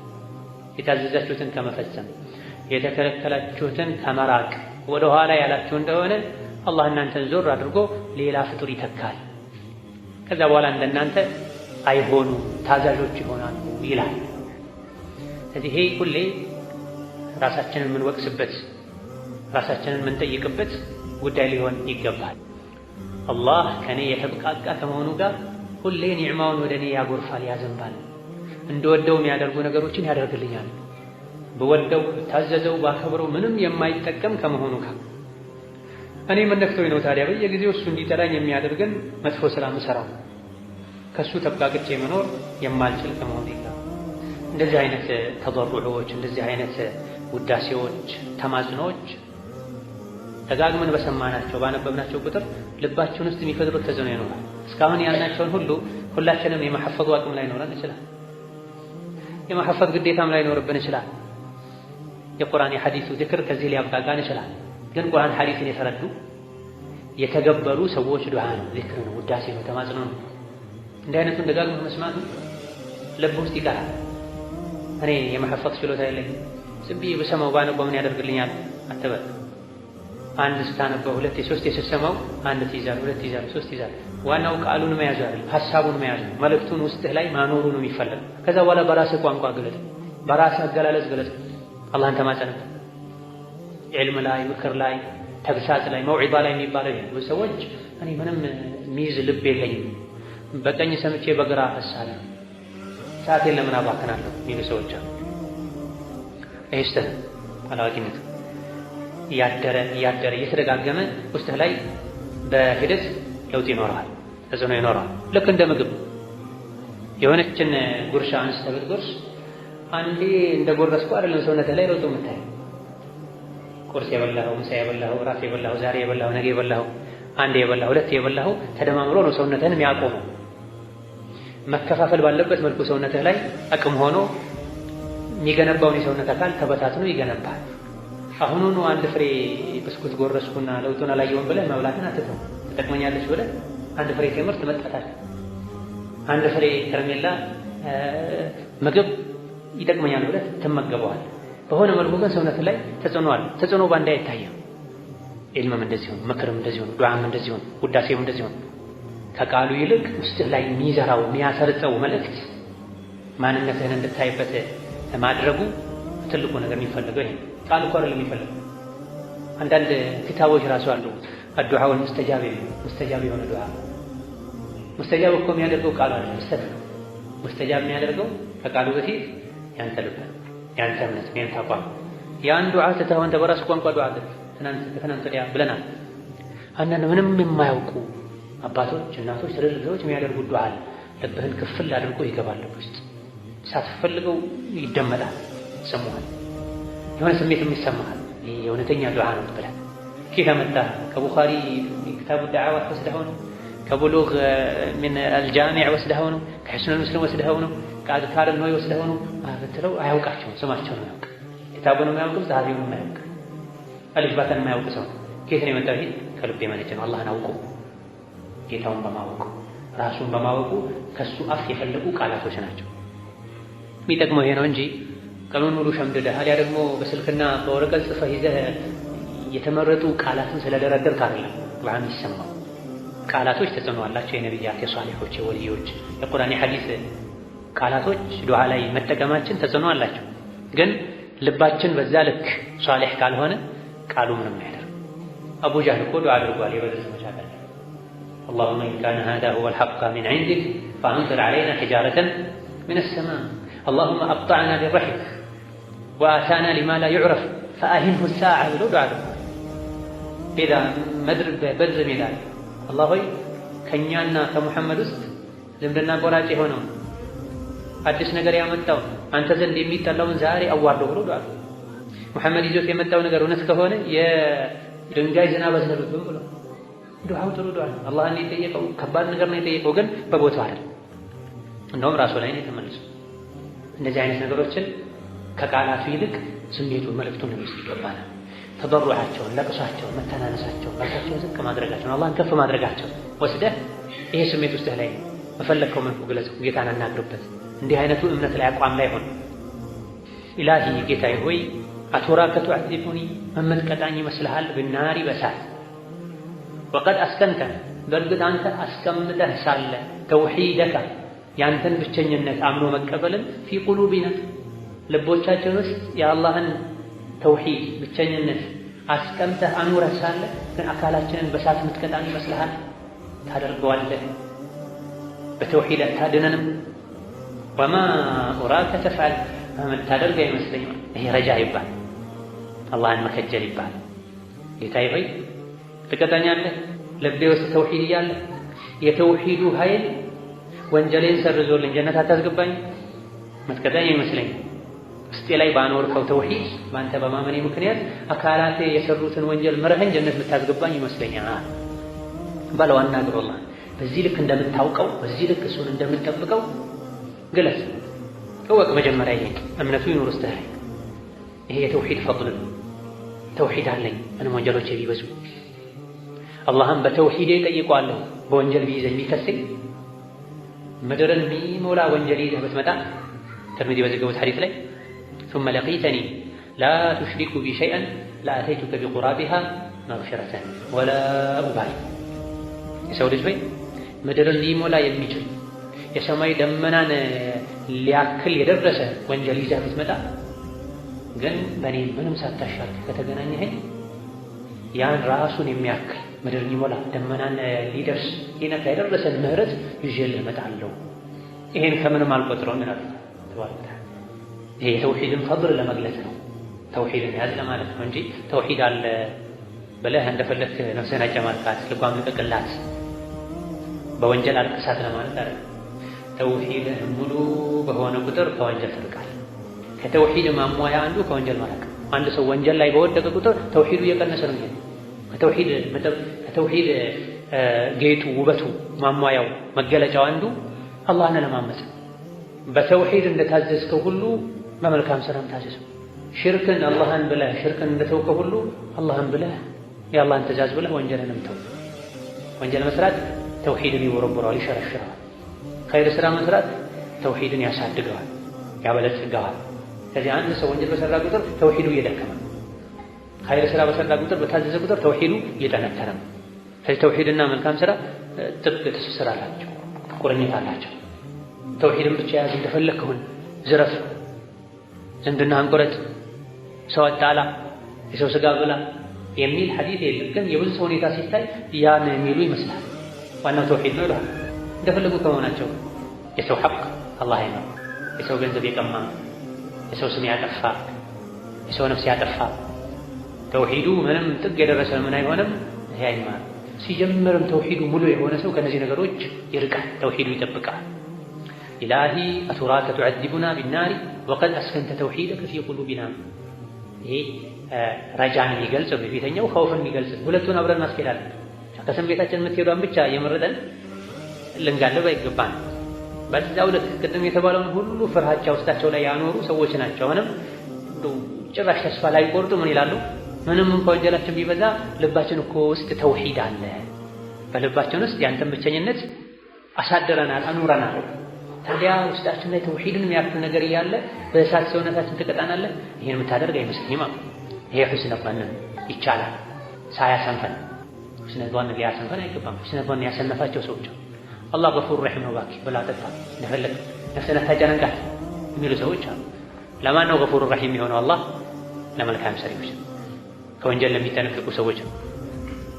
የታዘዛችሁትን ከመፈጸም የተከለከላችሁትን ከመራቅ ወደ ኋላ ያላችሁ እንደሆነ አላህ እናንተን ዞር አድርጎ ሌላ ፍጡር ይተካል። ከዛ በኋላ እንደናንተ አይሆኑ ታዛዦች ይሆናሉ ይላል። ስለዚህ ይሄ ሁሌ ራሳችንን የምንወቅስበት ራሳችንን የምንጠይቅበት ጉዳይ ሊሆን ይገባል። አላህ ከኔ የተብቃቃ ከመሆኑ ጋር ሁሌ ኒዕማውን ወደ እኔ ያጎርፋል፣ ያዘንባል። እንደወደው የሚያደርጉ ነገሮችን ያደርግልኛል። በወደው ታዘዘው ባከብረው ምንም የማይጠቀም ከመሆኑ ጋር እኔ ምን ነክቶኝ ነው ታዲያ በየጊዜው እሱ እንዲጠላኝ የሚያደርገን መጥፎ ስራ ምሰራው ከሱ ተብቃቅቼ መኖር የማልችል ከመሆኑ ጋር እንደዚህ አይነት ተضرعዎች እንደዚህ አይነት ውዳሴዎች ተማጽኖች ደጋግመን በሰማናቸው ባነበብናቸው ቁጥር ልባችን ውስጥ የሚፈጥሩት ተጽዕኖ ይኖራል። እስካሁን ያልናቸውን ሁሉ ሁላችንም የመሐፈዙ አቅም ላይ ኖረን ይችላል፣ የመሐፈዝ ግዴታም ላይ ኖርብን ይችላል። የቁርአን የሐዲሱ ዚክር ከዚህ ሊያብቃቃን ይችላል። ግን ቁርአን ሐዲስን የተረዱ የተገበሩ ሰዎች ዱዓ ነው፣ ዚክር ነው፣ ውዳሴ ነው፣ ተማጽኖ ነው። እንዲህ አይነቱን ደጋግሞ መስማቱ ልብ ውስጥ ይቀራል። እኔ የመሐፈዝ ችሎታ የለኝም ዝም ብዬ በሰማው ባነበው ምን ያደርግልኛል አትበል። አንድ ስታነበው ሁለት የሶስት የስትሰማው አንድ ትይዛል፣ ሁለት ትይዛል፣ ሶስት ትይዛል። ዋናው ቃሉን መያዝ አይደል፣ ሐሳቡን መያዝ ነው። መልእክቱን ውስጥህ ላይ ማኖሩ ነው የሚፈልግ። ከዛ በኋላ በራስህ ቋንቋ ገለጥ፣ በራስህ አገላለጽ ገለጥ። አላህን ተማጸንበት። ዒልም ላይ፣ ምክር ላይ፣ ተግሳጽ ላይ፣ መውዒዛ ላይ የሚባለው ይሄ ብዙ ሰዎች እኔ ምንም ሚይዝ ልብ የለኝም በቀኝ ሰምቼ በግራ አፈሳለሁ ሰዓቴን ለምን አባክናለሁ የሚሉ ሰዎች አሉ። ይሄ ስህተት አላዋቂነት እያደረ እየተደጋገመ ውስጥህ ላይ በሂደት ለውጥ ይኖረዋል፣ ተጽዕኖ ይኖረዋል። ልክ እንደ ምግብ የሆነችን ጉርሻ አንስተህ ብትጎርስ አንዴ እንደ ጎረስኩ አይደለም ሰውነትህ ላይ ለውጥ የምታየው። ቁርስ የበላኸው፣ ምሳ የበላኸው፣ ራት የበላኸው፣ ዛሬ የበላኸው፣ ነገ የበላኸው፣ አንዴ የበላኸው፣ ሁለት የበላኸው ተደማምሮ ነው ሰውነትህን የሚያቆመው። መከፋፈል ባለበት መልኩ ሰውነትህ ላይ አቅም ሆኖ የሚገነባውን የሰውነት አካል ተበታትኖ ይገነባል። አሁኑኑ አንድ ፍሬ ብስኩት ጎረስኩና ለውጡን አላየሁም ብለህ መብላትን አትተው። ትጠቅመኛለች ብለህ አንድ ፍሬ ቴምር ትመጣታለህ። አንድ ፍሬ ከረሜላ ምግብ ይጠቅመኛል ብለህ ትመገበዋል። በሆነ መልኩ ግን ሰውነት ላይ ተጽዕኖ አለ። ተጽዕኖ ባንዴ አይታየም። ኢልምም እንደዚህ ሆነ፣ ምክርም እንደዚህ ሆነ፣ ዱዓም እንደዚህ ሆነ፣ ውዳሴም እንደዚህ ሆነ። ከቃሉ ይልቅ ውስጥህ ላይ የሚዘራው የሚያሰርጸው መልእክት ማንነትህን እንድታይበት ማድረጉ ትልቁ ነገር የሚፈልገው ይሄ ቃል እኮ አይደለም የሚፈልገው። አንዳንድ ኪታቦች ራሱ አሉ አዱዓው ሙስተጃብ የሆነ ዱዓ። ሙስተጃብ እኮ የሚያደርገው ቃሉ አይደለም ስተት ነው። ሙስተጃብ የሚያደርገው ከቃሉ በፊት ያንተ ልብ፣ ያንተ እምነት፣ ያንተ አቋም። ያን ዱዓ ትተህ አንተ በራስህ ቋንቋ ዱዓ አድርግ። ከትናንት ወዲያ ብለናል። አንዳንድ ምንም የማያውቁ አባቶች፣ እናቶች፣ ትልልቅ ሰዎች የሚያደርጉት ዱዓ አለ። ልብህን ክፍል አድርጎ ይገባል ውስጥ ሳትፈልገው ይደመጣል፣ ይሰማሃል። የሆነ ስሜት የሚሰማሃል። ይሄ የእውነተኛ ዱዓ ነው ብለህ ኬት አመጣህ? ከቡኻሪ ኪታቡ ዳዕዋት ወስደኸው ነው? ከቡሉግ ምን አልጃሚዕ ወስደኸው ነው? ከሕስኑል ሙስሊም ወስደኸው ነው? ከአዝካር ነው ወስደኸው ነው ብትለው አያውቃቸውም። ስማቸው ነው ያውቅ፣ ኪታቡን የማያውቅም ጸሐፊውን የማያውቅ አሊፍ ባታን የማያውቅ ሰው ኬት ነው የመጣው? ይሄ ከልብ የመነጨ ነው። አላህን አውቁ፣ ጌታውን በማወቁ ራሱን በማወቁ ከሱ አፍ የፈለቁ ቃላቶች ናቸው። የሚጠቅመው ይሄ ነው እንጂ ቀኑን ሙሉ ሸምድደህ አሊያ ደግሞ በስልክና በወረቀት ጽፈህ ይዘህ የተመረጡ ቃላትን ስለደረደርክ አይደለም ዱዓ የሚሰማው። ቃላቶች ተጽዕኖ አላቸው። የነቢያት፣ የሷሊሖች፣ የወልዮች፣ የቁርአን፣ የሐዲስ ቃላቶች ዱዓ ላይ መጠቀማችን ተጽዕኖ አላቸው። ግን ልባችን በዛ ልክ ሷሊሕ ካልሆነ ቃሉ ምንም አይደለም። አቡ ጃህል እኮ ዱዓ አድርጓል። የበድር ዘመቻ ላይ اللهم إن كان هذا هو الحق من عندك فأمطر علينا حجارة من السماء اللهم أبطعنا بالرحم وآتانا لما لا يعرف فأهنه الساعة ብሎ ዱዓ አድርጓል። ኢዛ በድር ሜዳ አላህ ሆይ ከእኛና ከሙሐመድ ውስጥ ዝምድና ቆራጭ የሆነው አዲስ ነገር ያመጣው አንተ ዘንድ የሚጠላውን ዛሬ አዋርደው ብሎ ዱዓ አድርጓል። ሙሐመድ ይዞት የመጣው ነገር እውነት ከሆነ የድንጋይ ዝናብ አዝነብብን ብሎ ዱዓው ጥሩ ዱዓ ነው። አላህን የጠየቀው ከባድ ነገር ነው የጠየቀው፣ ግን በቦታው አይደል። እንደውም ራሱ ላይ ነው የተመለሰው። እንደዚህ አይነት ነገሮችን ከቃላቱ ይልቅ ስሜቱን መልእክቱን ነው ይገባናል። ተበሩዓቸውን፣ ለቅሷቸውን፣ መተናነሳቸውን፣ ራሳቸውን ዝቅ ማድረጋቸውን፣ አላህን ከፍ ማድረጋቸውን ወስደህ ይሄ ስሜት ውስጥህ ላይ በፈለግከው መልኩ ግለጸው። ጌታን አናግርበት። እንዲህ አይነቱ እምነት ላይ አቋም ላይ ሆነ ኢላሂ ጌታዬ ሆይ አቱራከ ቱዐዚቡኒ መመትቀጣኝ ይመስልሃል ብናሪ በሳት ወቀድ አስከንተ በእርግጥ አንተ አስቀምጠህ ሳለ ተውሒደከ ያንተን ብቸኝነት አምኖ መቀበልን ፊ ቁሉቢና ልቦቻችን ውስጥ የአላህን ተውሒድ ብቸኝነት አስቀምጠህ አኑረህ ሳለ ግን አካላችንን በሳት ምትቀጣን ይመስልሃል? ታደርገዋለህ? በተውሒድ አታድነንም? ወማ ኡራከ ተፍዐል ምታደርግ አይመስለኝም። ይሄ ረጃ ይባል፣ አላህን መከጀል ይባል። ጌታዬ ሆይ ትቀጣኛለህ? ልቤ ውስጥ ተውሒድ እያለ የተውሒዱ ኃይል ወንጀሌን ሰርዞልኝ ጀነት አታስገባኝ? ምትቀጣኝ አይመስለኝም። ውስጤ ላይ ባኖርከው ተውሒድ በአንተ በማመኔ ምክንያት አካላቴ የሰሩትን ወንጀል ምረኸኝ ጀነት ምታስገባኝ ይመስለኛል በለው። አናግሮላህ በዚህ ልክ እንደምታውቀው በዚህ ልክ እሱን እንደምትጠብቀው ግለጽ፣ እወቅ። መጀመሪያ ይሄ እምነቱ ይኑር ውስጥ ላይ። ይሄ የተውሒድ ፈضል ነው። ተውሒድ አለኝ ምንም ወንጀሎቼ ቢበዙ አላህም በተውሒዴ ጠይቀዋለሁ። በወንጀል ቢይዘኝ ቢከሰኝ ምድርን የሚሞላ ወንጀል ይዘህ ብትመጣ ተርሚዚ በዘገቡት ሐዲስ ላይ ثم لقيتني لا تشرك بي شيئا لأتيتك بقرابها مغفرة ولا أبالي። የሰው ልጅ ሆይ ምድርን ሊሞላ የሚችል የሰማይ ደመናን ሊያክል የደረሰ ወንጀል ይዘህ ብትመጣ ግን በእኔ ምንም ሳታሻርክ ከተገናኘኸኝ ያን ራሱን የሚያክል ምድርን ሊሞላ ደመናን ሊደርስ ይነካ የደረሰን ምህረት ይዤልህ እመጣለሁ። ይሄን ከምንም አልቆጥረውም ይላል ተባረከ። ይሄ የተውሒድን ፈድል ለመግለጽ ነው። ተውሒድን ያዝ ለማለት ነው እንጂ ተውሒድ አለ ብለህ እንደፈለክ ነፍስህን አጨማልቃት፣ ልቧን ልቀቅላት፣ በወንጀል አልቅሳት ለማለት አይደለም። ተውሂድህ ሙሉ በሆነ ቁጥር ከወንጀል ትርቃለህ። ከተውሂድ ማሟያ አንዱ ከወንጀል መራቅ። አንድ ሰው ወንጀል ላይ በወደቀ ቁጥር ተውሂዱ እየቀነሰ ነው የሚሄደው። ከተውሂድ ጌጡ፣ ውበቱ፣ ማሟያው፣ መገለጫው አንዱ አላህን ለማመጽ በተውሂድ እንደታዘዝከው ሁሉ በመልካም ስራም ታዘዘው። ሽርክን አላህን ብለህ ሽርክን እንደተውከው ሁሉ አላህን ብለህ የአላህን ትእዛዝ ብለህ ወንጀልንም ተው። ወንጀል መስራት ተውሂድን ይወረብረዋል፣ ይሸረሽረዋል። ኸይር ስራ መስራት ተውሂድን ያሳድገዋል፣ ያበለጽገዋል። ስለዚህ አንድ ሰው ወንጀል በሰራ ቁጥር ተውሂዱ እየደከመ፣ ኸይር ስራ በሰራ ቁጥር በታዘዘ ቁጥር ተውሂዱ እየጠነከረ። ስለዚህ ተውሂድና መልካም ስራ ጥብቅ ትስስር አላቸው፣ ቁርኝት አላቸው። ተውሂድን ብቻ ያዝ፣ እንደፈለግህ ዝረፍ፣ ዝምድናህን ቁረጥ፣ ሰው አጣላ፣ የሰው ስጋ ብላ የሚል ሐዲስ የለም። ግን የብዙ ሰው ሁኔታ ሲታይ ያን የሚሉ ይመስላል። ዋናው ተውሂድ ነው ይላል። እንደፈለጉ ከመሆናቸው የሰው ሐቅ አላህ አይመር፣ የሰው ገንዘብ የቀማ፣ የሰው ስም ያጠፋ፣ የሰው ነፍስ ያጠፋ ተውሂዱ ምንም ጥግ የደረሰ ምን አይሆንም፣ ይሄ አይማር። ሲጀምርም ተውሂዱ ሙሉ የሆነ ሰው ከነዚህ ነገሮች ይርቃል፣ ተውሂዱ ይጠብቃል። ኢላሂ አቱራከ ቱዐዚቡና ቢናሪ ወቀድ አስከንተ ተውሂደከ ፊ ቁሉቢና። ይሄ ረጃን የሚገልጽ በፊተኛው ኸውፍን የሚገልጽ ሁለቱን አብረን ማስኬዳለን። ከስሜታችን የምትሄዷን ብቻ የመረጠን ልንጋለብ አይገባን። በዛው ልክ ቅድም የተባለውን ሁሉ ፍርሃቻ ውስጣቸው ላይ ያኖሩ ሰዎች ናቸው። አሁንም ጭራሽ ተስፋ ላይ ቆርጡ ምን ይላሉ? ምንም እንኳ ወንጀላችን ቢበዛ ልባችን እኮ ውስጥ ተውሂድ አለ። በልባችን ውስጥ ያንተን ብቸኝነት አሳድረናል፣ አኑረናል። ታዲያ ውስጣችን ላይ ተውሂድን የሚያክል ነገር እያለ በእሳት ሰውነታችን ትቀጣናለህ? ይሄን የምታደርግ አይመስልኝም። ይሄ ሁስነ ظን ይቻላል፣ ሳያሰንፈን። ሁስነ ظን ሊያሰንፈን አይገባም። ሁስነ ظን ያሰነፋቸው ሰዎች አላህ ገፉር ረሒም ነው እባክህ ብላ ጠጣ፣ እንደፈለግ ነፍስህን አታጨናንቃት የሚሉ ሰዎች አሉ። ለማን ነው ገፉር ረሒም የሆነው? አላህ ለመልካም ሰሪዎች፣ ከወንጀል ለሚጠነቀቁ ሰዎች ነው።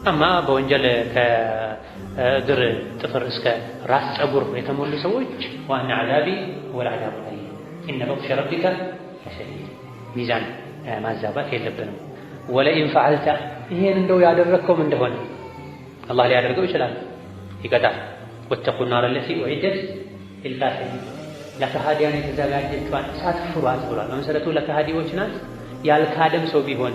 አማ በወንጀል ከእግር ጥፍር እስከ ራስ ፀጉር የተሞሉ ሰዎች ዋና ዓዛቢ ወልዓዛቡ አሊም ኢነ በጥሸ ረቢከ ለሸዲድ። ሚዛን ማዛባት የለብንም። ወለኢን ፈዐልተ ይሄን እንደው ያደረግከውም እንደሆነ አላህ ሊያደርገው ይችላል፣ ይቀጣል። ወተቁ ናረ ለቲ ኡዒደት ሊልካፊሪን ለከሃዲያን የተዘጋጀችዋን እሳት ፍሯት ብሏል። በመሰረቱ ለከሃዲዎች ናት። ያልካደም ሰው ቢሆን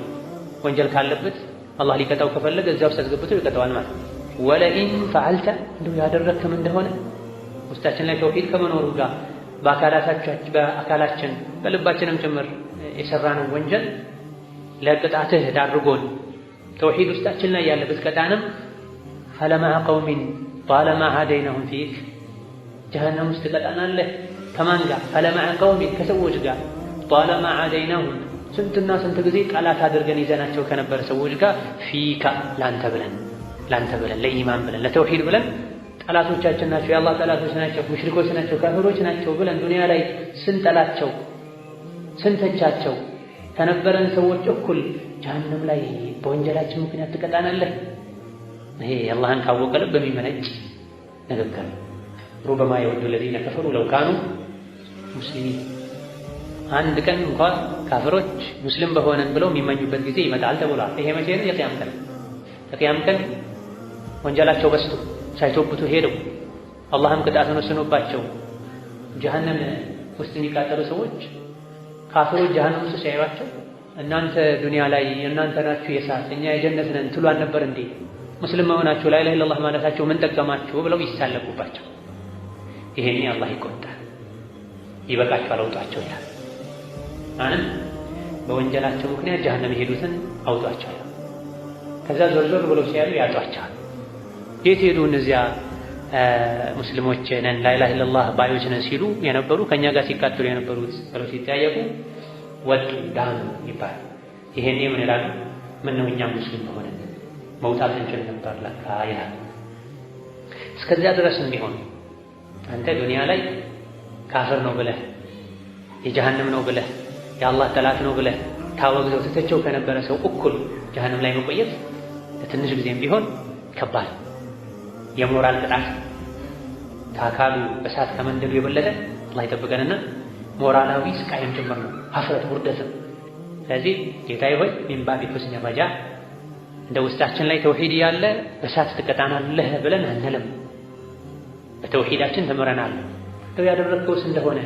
ወንጀል ካለበት አላህ ሊቀጣው ከፈለገ እዚያ ውስጥ አስገብቶ ይቀጣዋል ማለት ነው። ወለኢን ፈዐልተ እንደው ያደረግክም እንደሆነ ውስጣችን ላይ ተውሂድ ከመኖሩ ጋር በአካላችን በልባችንም ጭምር የሰራነው ወንጀል ለቅጣትህ ዳርጎን ተውሂድ ውስጣችን ላይ ያለ ብትቀጣንም ፈለመዐ ቀውሚን ጣለማ ሀደይነሁም ፊክ ጀሀነም ውስጥ ትቀጣናለህ። ከማን ጋር? ፈለመዐ ቀውሚን ከሰዎች ጋር ጣለማ ሀደይነሁም ስንትና ስንት ጊዜ ጠላት አድርገን ይዘናቸው ከነበረ ሰዎች ጋር ፊካ ላንተ ብለን ለኢማን ብለን ለተውሂድ ብለን ጠላቶቻችን ናቸው፣ የአላህ ጠላቶች ናቸው፣ ሙሽሪኮች ናቸው፣ ካፊሮች ናቸው ብለን ዱንያ ላይ ስንጠላቸው ስንተቻቸው ከነበረን ሰዎች እኩል ጀሀነም ላይ በወንጀላችን ምክንያት ትቀጣናለህ። ይሄ አላህን ካወቀ ልብ በሚመነጭ ንግግር። ሩበማ የወዱ ለዚነ ከፈሩ ለው ካኑ ሙስሊሚን። አንድ ቀን እንኳን ካፊሮች ሙስሊም በሆነን ብለው የሚመኙበት ጊዜ ይመጣል ተብሏል። ይሄ መቼ ነው? የቂያም ቀን። የቂያም ቀን ወንጀላቸው በዝቶ ሳይቶብቱ ሄደው አላህም ቅጣቱን ወስኖባቸው ጀሀነም ውስጥ የሚቃጠሉ ሰዎች ካፊሮች ጀሀነም ውስጥ ሲያዩዋቸው እናንተ ዱንያ ላይ እናንተ ናችሁ የእሳት እኛ የጀነት ነን ትሉ አልነበር እንዴ? ሙስሊም መሆናችሁ ላ ኢላሀ ኢለላህ ማለታችሁ ምን ጠቀማችሁ ብለው ይሳለቁባቸው። ይሄኔ አላህ ይቆጣል። ይበቃችኋል አውጧቸው ይላል። አንም በወንጀላቸው ምክንያት ጀሀነም የሄዱትን አውጧቸው። ከዛ ዞር ዞር ብለው ሲያዩ ያጧቸዋል። የት ሄዱ እነዚያ ሙስሊሞች ነን ላ ኢላሀ ኢለላህ ባዮች ነን ሲሉ የነበሩ ከእኛ ጋር ሲቃጠሉ የነበሩት ብለው ሲጠያየቁ ወጡ ዳኑ ይባላል። ይሄኔ ምን ይላሉ? ምነው እኛም ሙስሊም በሆነን መውጣት እንችል ነበር ለካ ይላል። እስከዚያ ድረስም ቢሆን አንተ ዱንያ ላይ ካፍር ነው ብለህ የጀሀነም ነው ብለህ የአላህ ጠላት ነው ብለህ ታወግዘው ትተቸው ከነበረ ሰው እኩል ጀሀነም ላይ መቆየት ለትንሽ ጊዜም ቢሆን ከባድ የሞራል ቅጣት ከአካሉ በሳት ከመንደዱ የበለጠ አላህ ይጠብቀንና ሞራላዊ ስቃይም ጭምር ነው፣ ሀፍረት ውርደትም። ስለዚህ ጌታዬ ሆይ ሚን ባቢ ሁስኒ ረጃ እንደ ውስጣችን ላይ ተውሂድ ያለ በሳት ትቀጣናለህ ብለን አንልም። በተውሂዳችን ተምረናል። ያደረግከውስ እንደሆነ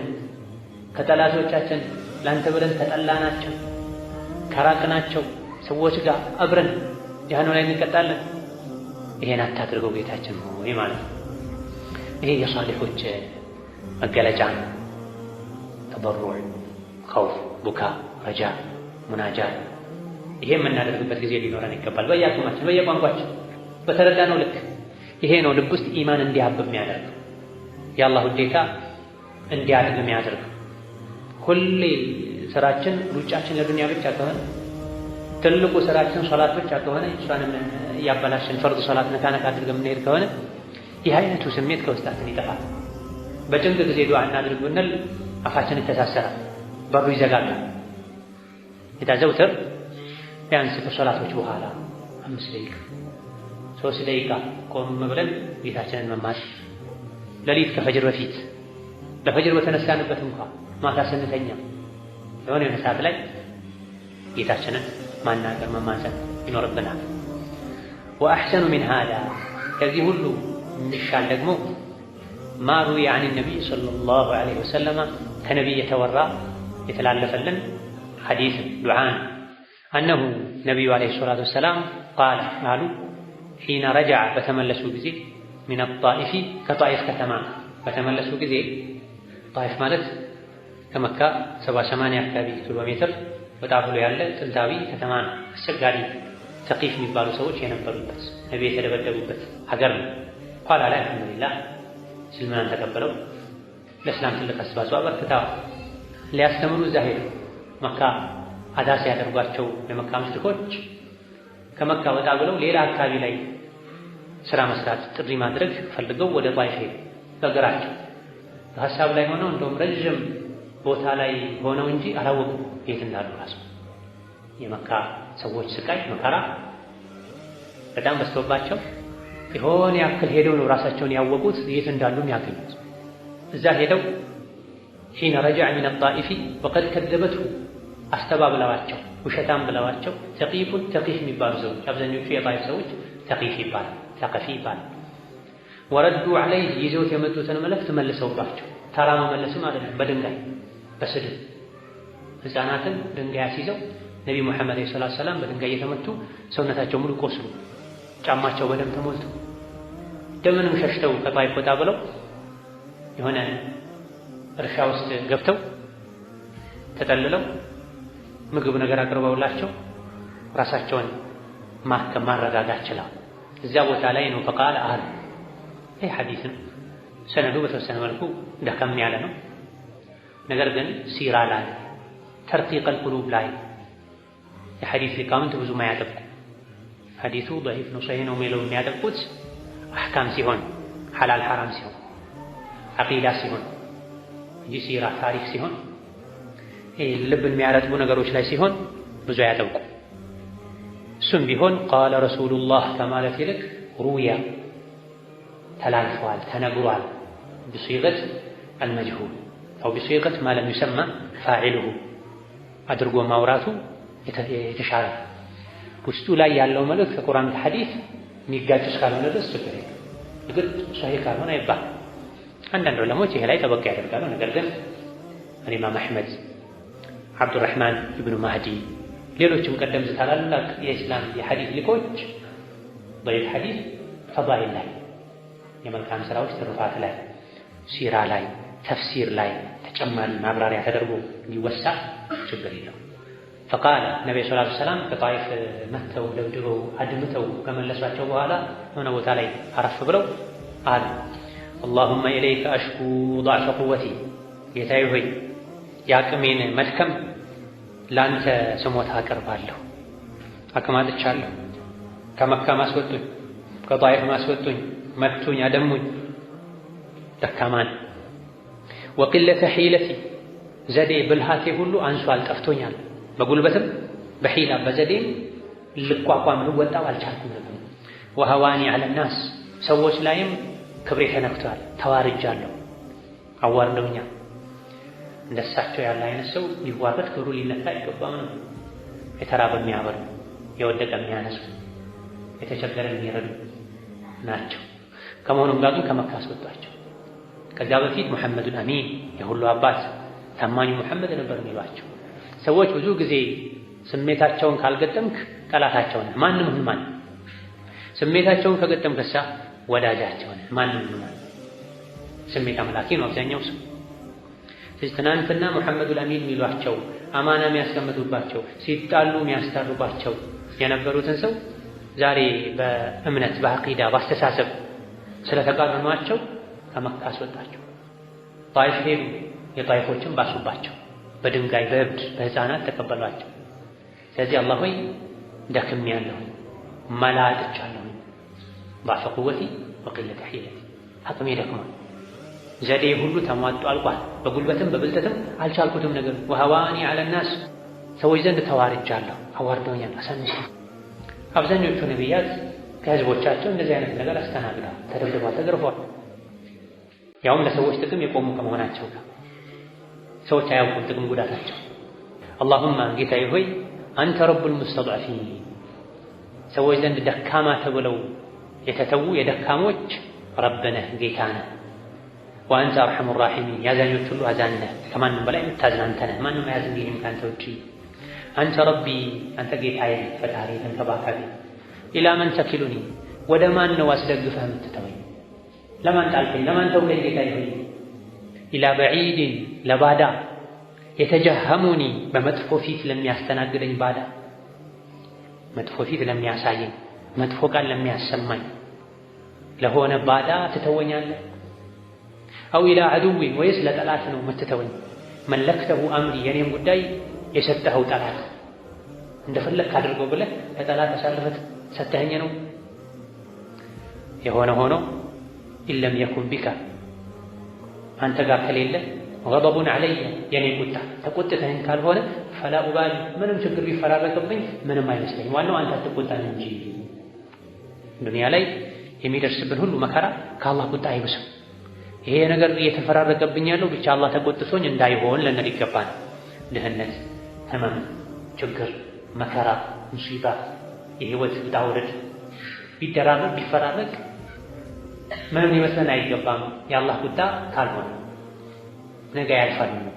ከጠላቶቻችን ላንተ ብለን ተጠላናቸው ከራቅናቸው ሰዎች ጋር አብረን ጀሃነም ላይ እንቀጣለን። ይሄን አታድርገው ጌታችን ሆይ ማለት ነው። ይሄ የሷሊሖች መገለጫ ነው። ተበሩዕ፣ ኸውፍ፣ ቡካ፣ ረጃ፣ ሙናጃት ይሄ የምናደርግበት ጊዜ ሊኖረን ይገባል። በየአቅማችን በየቋንቋችን በተረዳነው ልክ ይሄ ነው ልብ ውስጥ ኢማን እንዲያብብ የሚያደርግ የአላህ ውዴታ እንዲያድግ የሚያደርግ። ሁሌ ስራችን ሩጫችን ለዱንያ ብቻ ከሆነ ትልቁ ስራችን ሶላት ብቻ ከሆነ እሷንም እያበላሽን ፈርድ ሶላት ነካ ነካ አድርገን የምንሄድ ከሆነ ይህ አይነቱ ስሜት ከውስጣችን ይጠፋል። በጭንቅ ጊዜ ዱዓ እናድርግ ብንል አፋችን ይተሳሰራል፣ በሩ ይዘጋጋል። የታዘውትር ቢያንስ ከሶላቶች በኋላ 5 ደቂቃ 3 ደቂቃ ቆም ብለን ጌታችንን መማር፣ ሌሊት ከፈጅር በፊት ለፈጅር በተነሳንበት እንኳን ማታ ስንተኛ የሆነ ሰዓት ላይ ጌታችንን ማናገር መማፀን ይኖርብናል። ወአሕሰኑ ሚን ሃዛ ከዚህ ሁሉ የሚሻል ደግሞ ማ ሩዊየ ዐን ነቢይ ሰለላሁ ዐለይሂ ወሰለም ከነቢይ የተወራ የተላለፈልን ሐዲስ ዱዓን አነሁ ነቢዩ ዐለይሂ ሰላቱ ወሰላም ቃለ አሉ ሒነ ረጀዐ በተመለሱ ጊዜ ሚነ ጣኢፊ ከጣኢፍ ከተማ በተመለሱ ጊዜ ጣኢፍ ማለት ከመካ 70-80 አካባቢ ኪሎ ሜትር ወጣ ብሎ ያለ ጥንታዊ ከተማ ነው። አስቸጋሪ ሰቂፍ የሚባሉ ሰዎች የነበሩበት ነቢ የተደበደቡበት ሀገር ነው። ኋላ ላይ አልሐምዱሊላህ እስልምናን ተቀበለው ለእስላም ትልቅ አስተዋጽኦ አበርክተዋል። ሊያስተምሩ እዛ ሄዱ። መካ አዳ ሲያደርጓቸው የመካ ሙሽሪኮች ከመካ ወጣ ብለው ሌላ አካባቢ ላይ ስራ መስራት ጥሪ ማድረግ ፈልገው ወደ ጣኢፍ ሄዱ። በእግራቸው በሀሳብ ላይ ሆነው እንደውም ረዥም ቦታ ላይ ሆነው እንጂ አላወቁም የት እንዳሉ ራሱ። የመካ ሰዎች ስቃይ መከራ በጣም በዝቶባቸው የሆነ ያክል ሄደው ነው ራሳቸውን ያወቁት የት እንዳሉም ያገኙት። እዛ ሄደው ሒነ ረጀዐ ሚነ ጣኢፊ ወቀድ ከዘበትሁ አስተባብለዋቸው ውሸታም ብለዋቸው ተቂፉን ተቂፍ የሚባሉ ሰዎች አብዛኞቹ የጣኢፍ ሰዎች ተቂፍ ይባላል ተቀፊ ይባላል። ወረዱ ዐለይህ ይዘውት የመጡትን መልእክት መልሰውባቸው ተራ መመለስም አይደለም በድንጋይ በስድብ ሕፃናትን ድንጋይ አስይዘው ነቢ ሙሐመድ ሰለላሁ ዐለይሂ ወሰለም በድንጋይ እየተመቱ ሰውነታቸው ሙሉ ቆስሉ ጫማቸው በደም ተሞልቶ ደምንም ሸሽተው ከጣኢፍ ወጣ ብለው የሆነ እርሻ ውስጥ ገብተው ተጠልለው ምግብ ነገር አቅርበውላቸው ራሳቸውን ማከም ማረጋጋት ችለዋል። እዚያ ቦታ ላይ ነው ፈቃለ አሉ። ይህ ሐዲስን ሰነዱ በተወሰነ መልኩ ደከም ያለ ነው። ነገር ግን ሲራ ላይ ተርቂቀል ቁሉብ ላይ የሐዲስ ሊቃውንት ብዙ ማያጠብቁ ሐዲሱ ደዒፍ ነው ሰሒህ ነው የሚለው የሚያጠብቁት አሕካም ሲሆን ሐላል ሐራም ሲሆን ዐቂዳ ሲሆን እንጂ ሲራ ታሪክ ሲሆን ልብን የሚያረጥቡ ነገሮች ላይ ሲሆን ብዙ አያጠብቁ። እሱም ቢሆን ቃለ ረሱሉላህ ከማለት ይልቅ ሩያ ተላልፈዋል ተነግሯል ብሲገት አልመጅሁል አው ብሲገት ማ ለም ዩሰማ ፋዒሉሁ አድርጎ ማውራቱ የተሻለ ውስጡ ላይ ያለው መልእክት ከቁርአን ከሐዲስ የሚጋጭ እስካልሆነ ድረስ ችግር የለም። እግድ ሷሂህ ካልሆነ አይባል። አንዳንድ ዑለሞች ይሄ ላይ ጠበቅ ያደርጋሉ። ነገር ግን ኢማም አሕመድ፣ አብዱራሕማን ኢብኑ ማህዲ፣ ሌሎችም ቀደምት ታላላቅ የኢስላም የሐዲስ ሊቆች በይህ ሐዲስ ፈዳኢል ላይ የመልካም ስራዎች ትሩፋት ላይ ሲራ ላይ ተፍሲር ላይ ተጨማሪ ማብራሪያ ተደርጎ ሊወሳ ችግር የለው። ፈቃለ ነቢዩ ሰለላሁ ዐለይሂ ወሰለም ከጣኢፍ መተው ደብድበው አድምተው ከመለሷቸው በኋላ የሆነ ቦታ ላይ አረፍ ብለው አሉ አላሁመ ኢለይከ አሽኩ ضዕፈ ቁወቲ ጌታዬ ሆይ የአቅሜን መድከም ለአንተ ስሞታ አቀርባለሁ። አቅም አጥቻለሁ። ከመካ ማስወጡኝ፣ ከጣኢፍ ማስወጡኝ፣ መቱኝ፣ አደሙኝ፣ ደካማን ወቂለተ ሒለቲ ዘዴ ብልሃቴ ሁሉ አንሷል ጠፍቶኛል። በጉልበትም በሒላ በዘዴም ልቋቋም ልወጣው አልቻልኩም ነበር። ወሀዋኒ ዐለ ናስ ሰዎች ላይም ክብሬ ተነክቷል፣ ተዋርጃለሁ፣ አዋርደውኛል። እንደሳቸው ያለ አይነት ሰው ሊዋረድ ክብሩ ሊነካ አይገባም ነው። የተራበ የሚያበሉ፣ የወደቀ የሚያነሱ፣ የተቸገረ የሚረዱ ናቸው። ከመሆኑም ጋር ግን ከመካ አስወጧቸው። ከዛ በፊት ሙሐመዱል አሚን የሁሉ አባት ታማኙ ሙሐመድ ነበር የሚሏቸው። ሰዎች ብዙ ጊዜ ስሜታቸውን ካልገጠምክ ጠላታቸው ነህ፣ ማንም ይሁን ማን። ስሜታቸውን ከገጠምክሳ ወዳጃቸው ነህ፣ ማንም ይሁን ማን። ስሜት አምላኪ ነው አብዛኛው ሰው። ስለዚህ ትናንትና ሙሐመዱል አሚን የሚሏቸው አማና የሚያስቀምጡባቸው ሲጣሉ የሚያስታርቋቸው የነበሩትን ሰው ዛሬ በእምነት በአቂዳ በአስተሳሰብ ስለተቃረኗቸው ከመካ አስወጣቸው። ጣይፍ ሄዱ፣ የጣይፎችን ባሱባቸው፣ በድንጋይ በእብድ በህፃናት ተቀበሏቸው። ስለዚህ አላህ ሆይ ደክሜያለሁ፣ መላ አጥቻለሁ፣ ضعف قوتي وقلة حيلتي አቅሜ ደክሟል፣ ዘዴ ሁሉ ተሟጦ አልቋል፣ በጉልበትም በብልጠትም አልቻልኩትም ነገር ወሀዋኒ ዐለ ናስ ሰዎች ዘንድ ተዋርጃለሁ፣ አዋርደውኛል፣ አሳንሽ። አብዛኞቹ ነቢያት ከህዝቦቻቸው እንደዚህ አይነት ነገር አስተናግደዋል፣ ተደብድበዋል፣ ተገርፈዋል። ያውም ለሰዎች ጥቅም የቆሙ ከመሆናቸው ጋር ሰዎች አያውቁም ጥቅም ጉዳታቸው። አላሁማ ጌታዬ ሆይ አንተ ረቡል ሙስተድዐፊን ሰዎች ዘንድ ደካማ ተብለው የተተዉ የደካሞች ረብ ነህ፣ ጌታ ነህ። ወአንተ አርሐሙ ራሒሚን ያዛኞች ሁሉ አዛኝ ነህ፣ ከማንም በላይ የምታዝን አንተ ነህ፣ ማንም አያዝንልህም ከአንተ ውጪ። አንተ ረቢ አንተ ጌታዬ ፈጣሪ ተንከባካቢ። ኢላ መን ተኪሉኒ ወደ ማን ነው አስደግፈህ የምትተወኝ? ለማን ጣልከኝ? ለማን ተውከኝ? ጌታዬ ሆይ ኢላ በዒድን ለባዳ የተጀሀሙኒ በመጥፎ ፊት ለሚያስተናግደኝ ባዳ፣ መጥፎ ፊት ለሚያሳየኝ፣ መጥፎ ቃል ለሚያሰማኝ ለሆነ ባዳ ትተወኛለህ? አው ኢላ ዐዱዊን ወይስ ለጠላት ነው የምትተወኝ? መለክተሁ አምሪ የኔም ጉዳይ የሰጠኸው ጠላት እንደፈለግህ አድርገው ብለህ ለጠላት አሳልፈህ ሰጠኸኝ ነው። የሆነ ሆኖ ኢለም የኩን ቢካ አንተ ጋር ከሌለ ገደቡን ዐለየ የኔ ቁጣ ተቆጥተኸኝ ካልሆነ ፈላ ኡባሊ ምንም ችግር ቢፈራረቅብኝ ምንም አይመስለኝም፣ ዋናው አንተ አትቆጣኝ እንጂ። ዱንያ ላይ የሚደርስብን ሁሉ መከራ ከአላህ ቁጣ አይብስም። ይሄ ነገር እየተፈራረቀብኝ ያለው ብቻ አላህ ተቆጥቶኝ እንዳይሆን ልንል ይገባል። ድህነት፣ ህመም፣ ችግር፣ መከራ፣ ሙሲባ፣ የህይወት ውጣ ውረድ ቢደራረብ ቢፈራረቅ ምንም ሊመስለን አይገባም የአላህ ቁጣ ካልሆነ። ነገ ያልፋል ነው።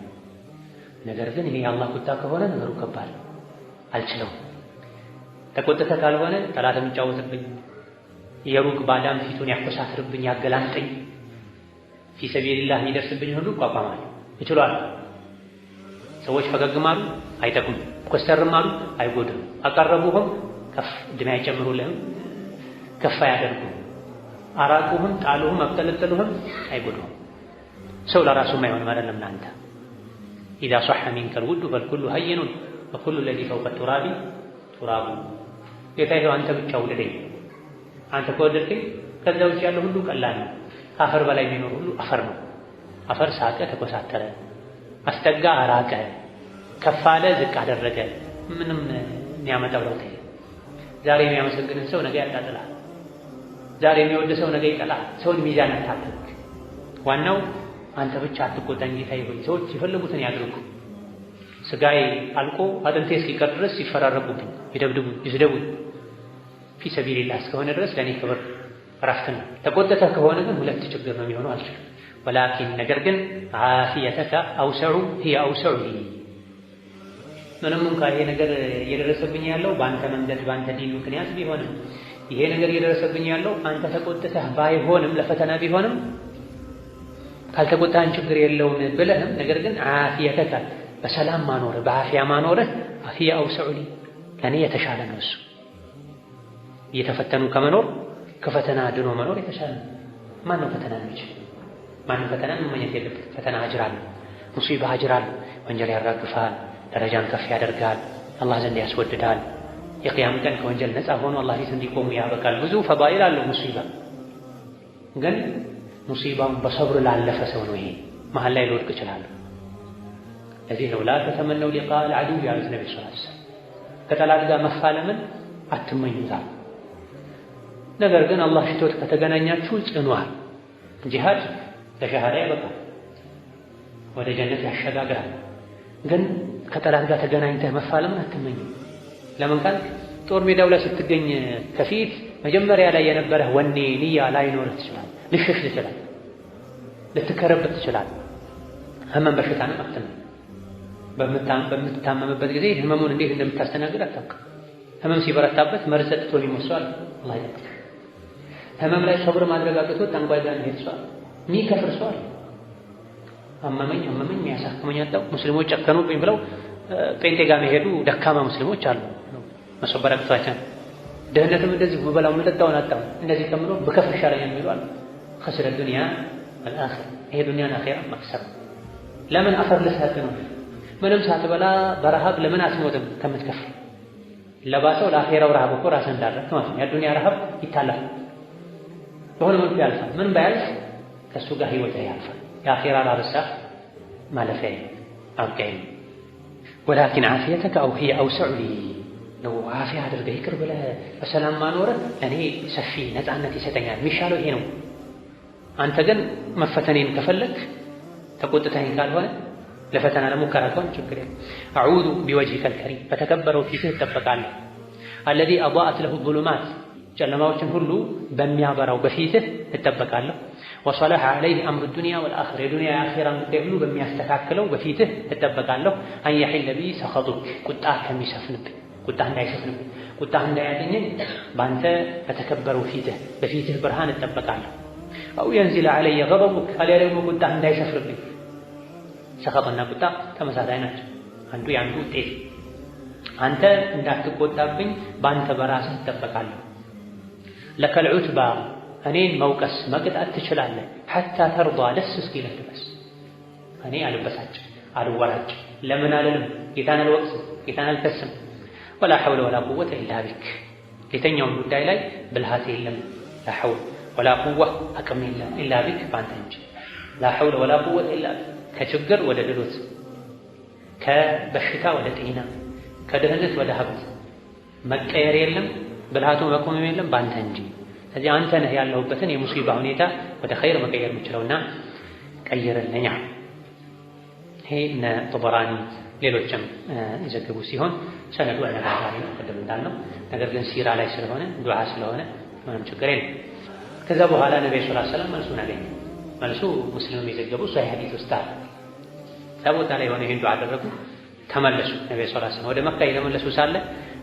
ነገር ግን ይሄ የአላህ ቁጣ ከሆነ ነገሩ ከባድ አልችለውም። ተቆጥተህ ካልሆነ ጠላት የሚጫወትብኝ የሩቅ ባዳም ፊቱን ያኮሳትርብኝ ያገላምጠኝ ፊ ሰቢልላህ የሚደርስብኝ ሁሉ እቋቋማለሁ፣ እችላለሁ። ሰዎች ፈገግም አሉ አይጠቅሙም፣ ኮስተርም አሉ አይጎድም፣ አቀረቡህም ከፍ ዕድሜ አይጨምሩልህም፣ ከፍ አያደርጉም፣ አራቁህም ጣሉህም አብጠለጠሉህም አይጎዱህም። ሰው ለራሱም አይሆንም አይደለም ለአንተ። ኢዛ ሷሐ ሚንከል ውዱ ፈልኩሉ ሀይኑን ወኩሉ ለዚ ፈውቀ ቱራቢ ቱራቡ። ጌታዬ አንተ ብቻ ውደደኝ፣ አንተ ከወደድከኝ ከዛ ውጭ ያለው ሁሉ ቀላል ነው። ከአፈር በላይ የሚኖር ሁሉ አፈር ነው። አፈር ሳቀ፣ ተኮሳተረ፣ አስጠጋ፣ አራቀ፣ ከፍ አለ፣ ዝቅ አደረገ፣ ምንም የሚያመጣው ለውጥ የለም። ዛሬ የሚያመሰግንን ሰው ነገ ያጣጥላል። ዛሬ የሚወድ ሰው ነገ ይጠላል። ሰውን ሚዛን አታድርግ። ዋናው አንተ ብቻ አትቆጣኝ ጌታዬ ሆይ። ሰዎች የፈለጉትን ያድርጉ። ስጋዬ አልቆ አጥንቴ እስኪቀር ድረስ ይፈራረቁብኝ፣ ይደብድቡኝ፣ ይስደቡኝ ፊ ሰቢልላህ እስከሆነ ድረስ ለእኔ ክብር እረፍት ነው። ተቆጥተህ ከሆነ ግን ሁለት ችግር ነው የሚሆነው አልችልም። ወላኪን ነገር ግን ዓፊየተከ አውሰዑ ሂየ አውሰዑ ሊ ምንም እንኳ ይሄ ነገር እየደረሰብኝ ያለው በአንተ መንገድ በአንተ ዲን ምክንያት ቢሆንም ይሄ ነገር እየደረሰብኝ ያለው አንተ ተቆጥተህ ባይሆንም ለፈተና ቢሆንም ካልተቆጣህን ችግር የለውም ብለህም ነገር ግን ዓፊየተከ በሰላም ማኖርህ በዓፊያ ማኖርህ ሂየ አውሰዑ ሊ ለእኔ የተሻለ ነው። እሱ እየተፈተኑ ከመኖር ከፈተና ድኖ መኖር የተሻለ ነው። ማነው ፈተና የሚችል? ማንም ፈተና መመኘት የለበት። ፈተና አጅር አለው፣ ሙሲባ አጅር አለው። ወንጀል ያራግፋል፣ ደረጃን ከፍ ያደርጋል፣ አላህ ዘንድ ያስወድዳል። የቅያም ቀን ከወንጀል ነፃ ሆኖ አላህ ፊት እንዲቆሙ ያበቃል። ብዙ ፈዳኢል አለው ሙሲባ። ግን ሙሲባውን በሰብር ላለፈ ሰው ነው ይሄ። መሀል ላይ ልወድቅ እችላለሁ። ለዚህ ነው ላ ተተመነው ሊቃአል ዐዱው ያሉት ነቢ ሰለላሁ ዐለይሂ ወሰለም። ከጠላት ጋር መፋለምን አትመኙታል። ነገር ግን አላህ ሽቶት ከተገናኛችሁ ጽኗል። ጂሃድ ለሸሃዳ ያበቃል፣ ወደ ጀነት ያሸጋግራል። ግን ከጠላት ጋር ተገናኝተህ መፋለምን አትመኝም። ለምን ካልክ ጦር ሜዳው ላይ ስትገኝ ከፊት መጀመሪያ ላይ የነበረህ ወኔ ንያ ላይኖርህ ትችላለህ፣ ልሸሽ ትችላለህ። ልትከረበት ትችላለህ። ህመም በሽታ ነው አትመን። በምትታመምበት ጊዜ ህመሙን እንዴት እንደምታስተናግድ አታውቅም። ህመም ሲበረታበት መርዝ ጠጥቶ ሊሞሳል አላህ ይጠብቅ። ህመም ላይ ሰብር ማድረግ አቅቶት ጠንቋይ ጋር ሄድ ሰዋል የሚከፍር ሰዋል። አመመኝ የሚያሳክመኝ አጣው ሙስሊሞች ጨከኑብኝ ብለው ጴንጤ ጋር መሄዱ ደካማ ሙስሊሞች አሉ። መሰበር አቅቷቸው ደህንነትም እንደዚህ በበላው መጠጣውን አጣው እንደዚህ ከምሎ በከፍር ይሻለኛል የሚሉ አሉ። خسر الدنيا والآخرة ይሄ ዱንያና አኺራ መክሰር። ለምን አፈር ልሳት ነው ምንም ሳትበላ በረሃብ ለምን አትሞትም ከምትከፍር? ለባሰው ለአኺራው ረሃብ እኮ ራስን ዳረክ ማለት ነው። የዱንያ ረሃብ ይታላል በሆነ መልኩ ያልፋል። ምን ባያልፍ ከሱ ጋር ህይወት ያልፋል። የአኺራ ራብሳ ማለፊያ አብቀኝ ولكن عافيتك أو هي أوسع لي ነው አፊያ አድርገህ ይቅር ብለህ በሰላም ማኖር እኔ ሰፊ ነፃነት ይሰጠኛል። የሚሻለው ይሄ ነው። አንተ ግን መፈተኔን ከፈለክ ተቆጥተኸኝ ካልሆነ ለፈተና ለሙከራ ከሆነ ችግር የለም። አዑዙ ቢወጅሂከ አልከሪም በተከበረው ፊትህ እጠበቃለሁ። አለዚ አضاءت له الظلمات ጨለማዎችን ሁሉ በሚያበራው በፊትህ እጠበቃለሁ። ወሰለሐ ዐለይሂ አምሩ ዱንያ ወልአኺራ የዱንያ የአኺራን ጉዳይ ሁሉ በሚያስተካክለው በፊትህ እጠበቃለሁ። አን የሒለ ቢ ሰኸጡክ ቁጣህ ከሚሰፍንብኝ ቁጣህ እንዳይሰፍንብኝ ቁጣህ እንዳያገኘኝ በአንተ በተከበረው ፊትህ በፊትህ ብርሃን እጠበቃለሁ። አው የንዚለ ዐለየ ገضቡክ አልያ ደግሞ ቁጣህ እንዳይሰፍርብኝ። ሰኸጥና ቁጣ ተመሳሳይ ናቸው። አንዱ የአንዱ ውጤት። አንተ እንዳትቆጣብኝ በአንተ በራስህ እጠበቃለሁ። ለከል ዑትባ እኔን መውቀስ መቅጣት ትችላለህ። ሐታ ተርዷ ደስ እስኪልህ ድረስ እኔ አልበሳጭ አልወራጭ ለምን አልልም። ጌታን አልወቅስም፣ ጌታን አልከስም። ወላ ሐውለ ወላ ቁወተ ኢላ ቢክ የተኛውም ጉዳይ ላይ ብልሃት የለም። ላ ሐውል ወላ ቁወ አቅም የለም ኢላ ቢክ በአንተ እንጂ። ላ ሐውለ ወላ ቁወተ ኢላ ቢክ ከችግር ወደ ድሎት፣ ከበሽታ ወደ ጤና፣ ከድህነት ወደ ሀብት መቀየር የለም ብልሃቱ መቆም የለም በአንተ እንጂ። ስለዚህ አንተ ነህ ያለሁበትን የሙሲባ ሁኔታ ወደ ኸይር መቀየር የምችለውና ቀይርልኛ። ይሄ እነ ጠበራኒ ሌሎችም የዘገቡ ሲሆን ሰነዱ አነጋጋሪ ነው ቅድም እንዳልነው። ነገር ግን ሲራ ላይ ስለሆነ ዱዓ ስለሆነ ምንም ችግር የለም። ከዛ በኋላ ነብዩ ሰለላሁ ዐለይሂ ወሰለም መልሱን አገኘ። መልሱ ሙስሊም የዘገቡ ሷሂህ ሐዲስ ውስጥ አለ። ከቦታ ላይ ሆነ ይሄን ዱዓ አደረጉ፣ ተመለሱ። ነብዩ ሰለላሁ ዐለይሂ ወሰለም ወደ መካ የተመለሱ ሳለ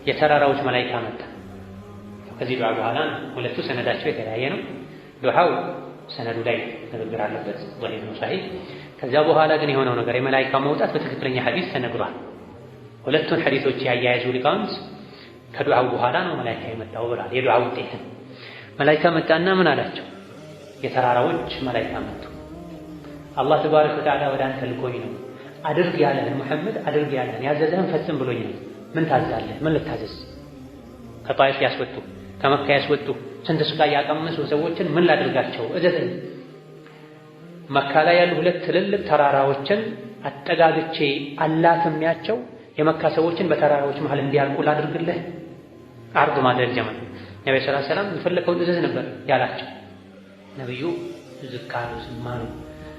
የተራራዎች መላኢካ መጣ። ከዚህ ዱዓ በኋላ ሁለቱ ሰነዳቸው የተለያየ ነው። ዱዓው ሰነዱ ላይ ንግግር አለበት ወይም ነው ሷሂህ። ከዛ በኋላ ግን የሆነው ነገር የመላኢካ መውጣት በትክክለኛ ሐዲስ ተነግሯል። ሁለቱን ሐዲሶች ያያያዙ ሊቃውንት ከዱዓው በኋላ ነው መላኢካ የመጣው ብለዋል። የዱዓው ውጤት መላኢካ መጣና ምን አላቸው? የተራራዎች መላኢካ መጡ። አላህ ተባረከ ወተዓላ ወደ አንተ ልኮኝ ነው። አድርግ ያለህን ሙሐመድ አድርግ ያለህን ያዘዘህን ፈጽም ብሎኝ ነው። ምን ታዛለህ? ምን ልታዘዝ? ከጣይፍ ያስወጡ ከመካ ያስወጡ ስንት ስቃይ ያቀመሱ ሰዎችን ምን ላድርጋቸው? እዘዘኝ። መካ ላይ ያሉ ሁለት ትልልቅ ተራራዎችን አጠጋግቼ አላትሚያቸው የመካ ሰዎችን በተራራዎች መሃል እንዲያልቁ ላድርግልህ? አርድ ማድረግ ጀመረ። ነብዩ ሰለላሁ ዐለይሂ ወሰለም የፈለከውን እዘዝ ነበር ያላቸው። ነብዩ ዝቅ አሉ፣ ዝም አሉ።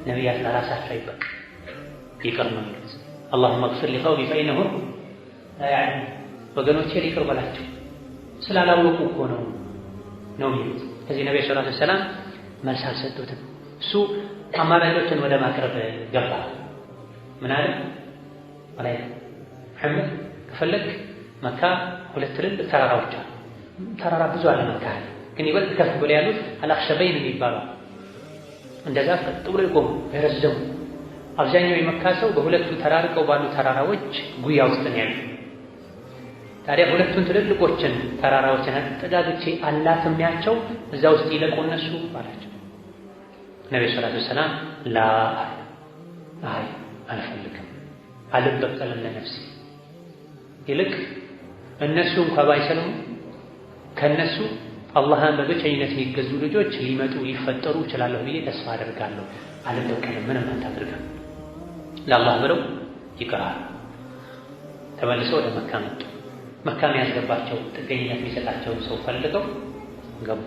ነቢያት ለራሳቸው አይበቅ ይቅር ነው የሚሉት። አላሁመ እግፊር ሊቀውሚ ፈኢነሁም ላ ያዕለሙን ወገኖቼ ይቅር በላቸው ስላላወቁ እኮ ነው የሚሉት። ከዚህ ነብዩ ሰለላሁ ዐለይሂ ወሰለም መልስ አልሰጡትም። እሱ አማራጮችን ወደ ማቅረብ ገባ። ምን አለ? ወላይ መሐመድ ከፈለግ መካ ሁለት ትልልቅ ተራራዎች አሉ። ተራራ ብዙ አለ መካ ግን ይበልጥ ከፍ ብለው ያሉት አልአኽሸበይን የሚባሉ እንደዛ ቀጥ ብሎ ይቆሙ የረዘሙ። አብዛኛው የመካ ሰው በሁለቱ ተራርቀው ባሉ ተራራዎች ጉያ ውስጥ ነው ያለው። ታዲያ ሁለቱን ትልልቆችን ተራራዎችን አጠጋግቼ አላትሚያቸው እዛ ውስጥ ይለቁ እነሱ ባላቸው። ነብዩ ሰለላሁ ዐለይሂ ወሰለም ላ አልፈልግም፣ አልበቀልም ለነፍሴ ይልቅ እነሱ እንኳ ባይሰልሙ ከነሱ አላህን በብቸኝነት የሚገዙ ልጆች ሊመጡ ሊፈጠሩ ይችላሉ ብዬ ተስፋ አደርጋለሁ። አልበቀልም፣ ምንም አታድርግም። ለአላህ ብለው ይቀራሉ። ተመልሰው ወደ መካ መጡ። መካ የሚያስገባቸው ጥገኝነት የሚሰጣቸውን ሰው ፈልገው ገቡ።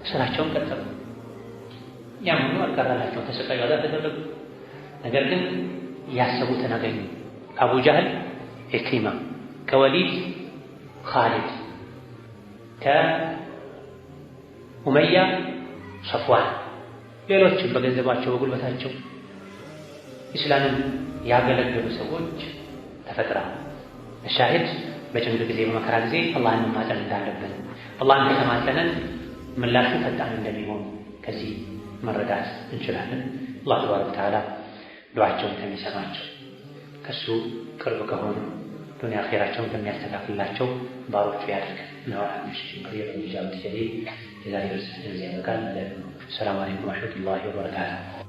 ስራቸውን ቀጠሉ። ያም ሆኖ አልቀረላቸው፣ ተሰቃዩ፣ አዛ ተደረጉ። ነገር ግን ያሰቡትን አገኙ። ከአቡ ጃህል ኢክሪማ፣ ከወሊድ ኻሊድ፣ ከኡመያ ሰፍዋን ሌሎችም በገንዘባቸው በጉልበታቸው ኢስላምን ያገለገሉ ሰዎች ተፈጥረዋል። الشاهد በጭንቅ ጊዜ በመከራ ጊዜ አላህን መማፀን እንዳለብን አላህን ከተማፀንን ምላሹ ፈጣን እንደሚሆን ከዚህ መረዳት እንችላለን። አላህ ተባረከ ወተዓላ ዱዓቸውን ከሚሰማቸው ከሱ ቅርብ ከሆኑ ዱንያ አኺራቸውን ከሚያስተካክላቸው ባሮቹ ያድርገን። ነዋሽ ከየሩ ጃብት ጀዲ የዛሬ ርዕስ እዚህ ያበቃል። ሰላም አለይኩም ወራህመቱላሂ ወበረካቱሁ።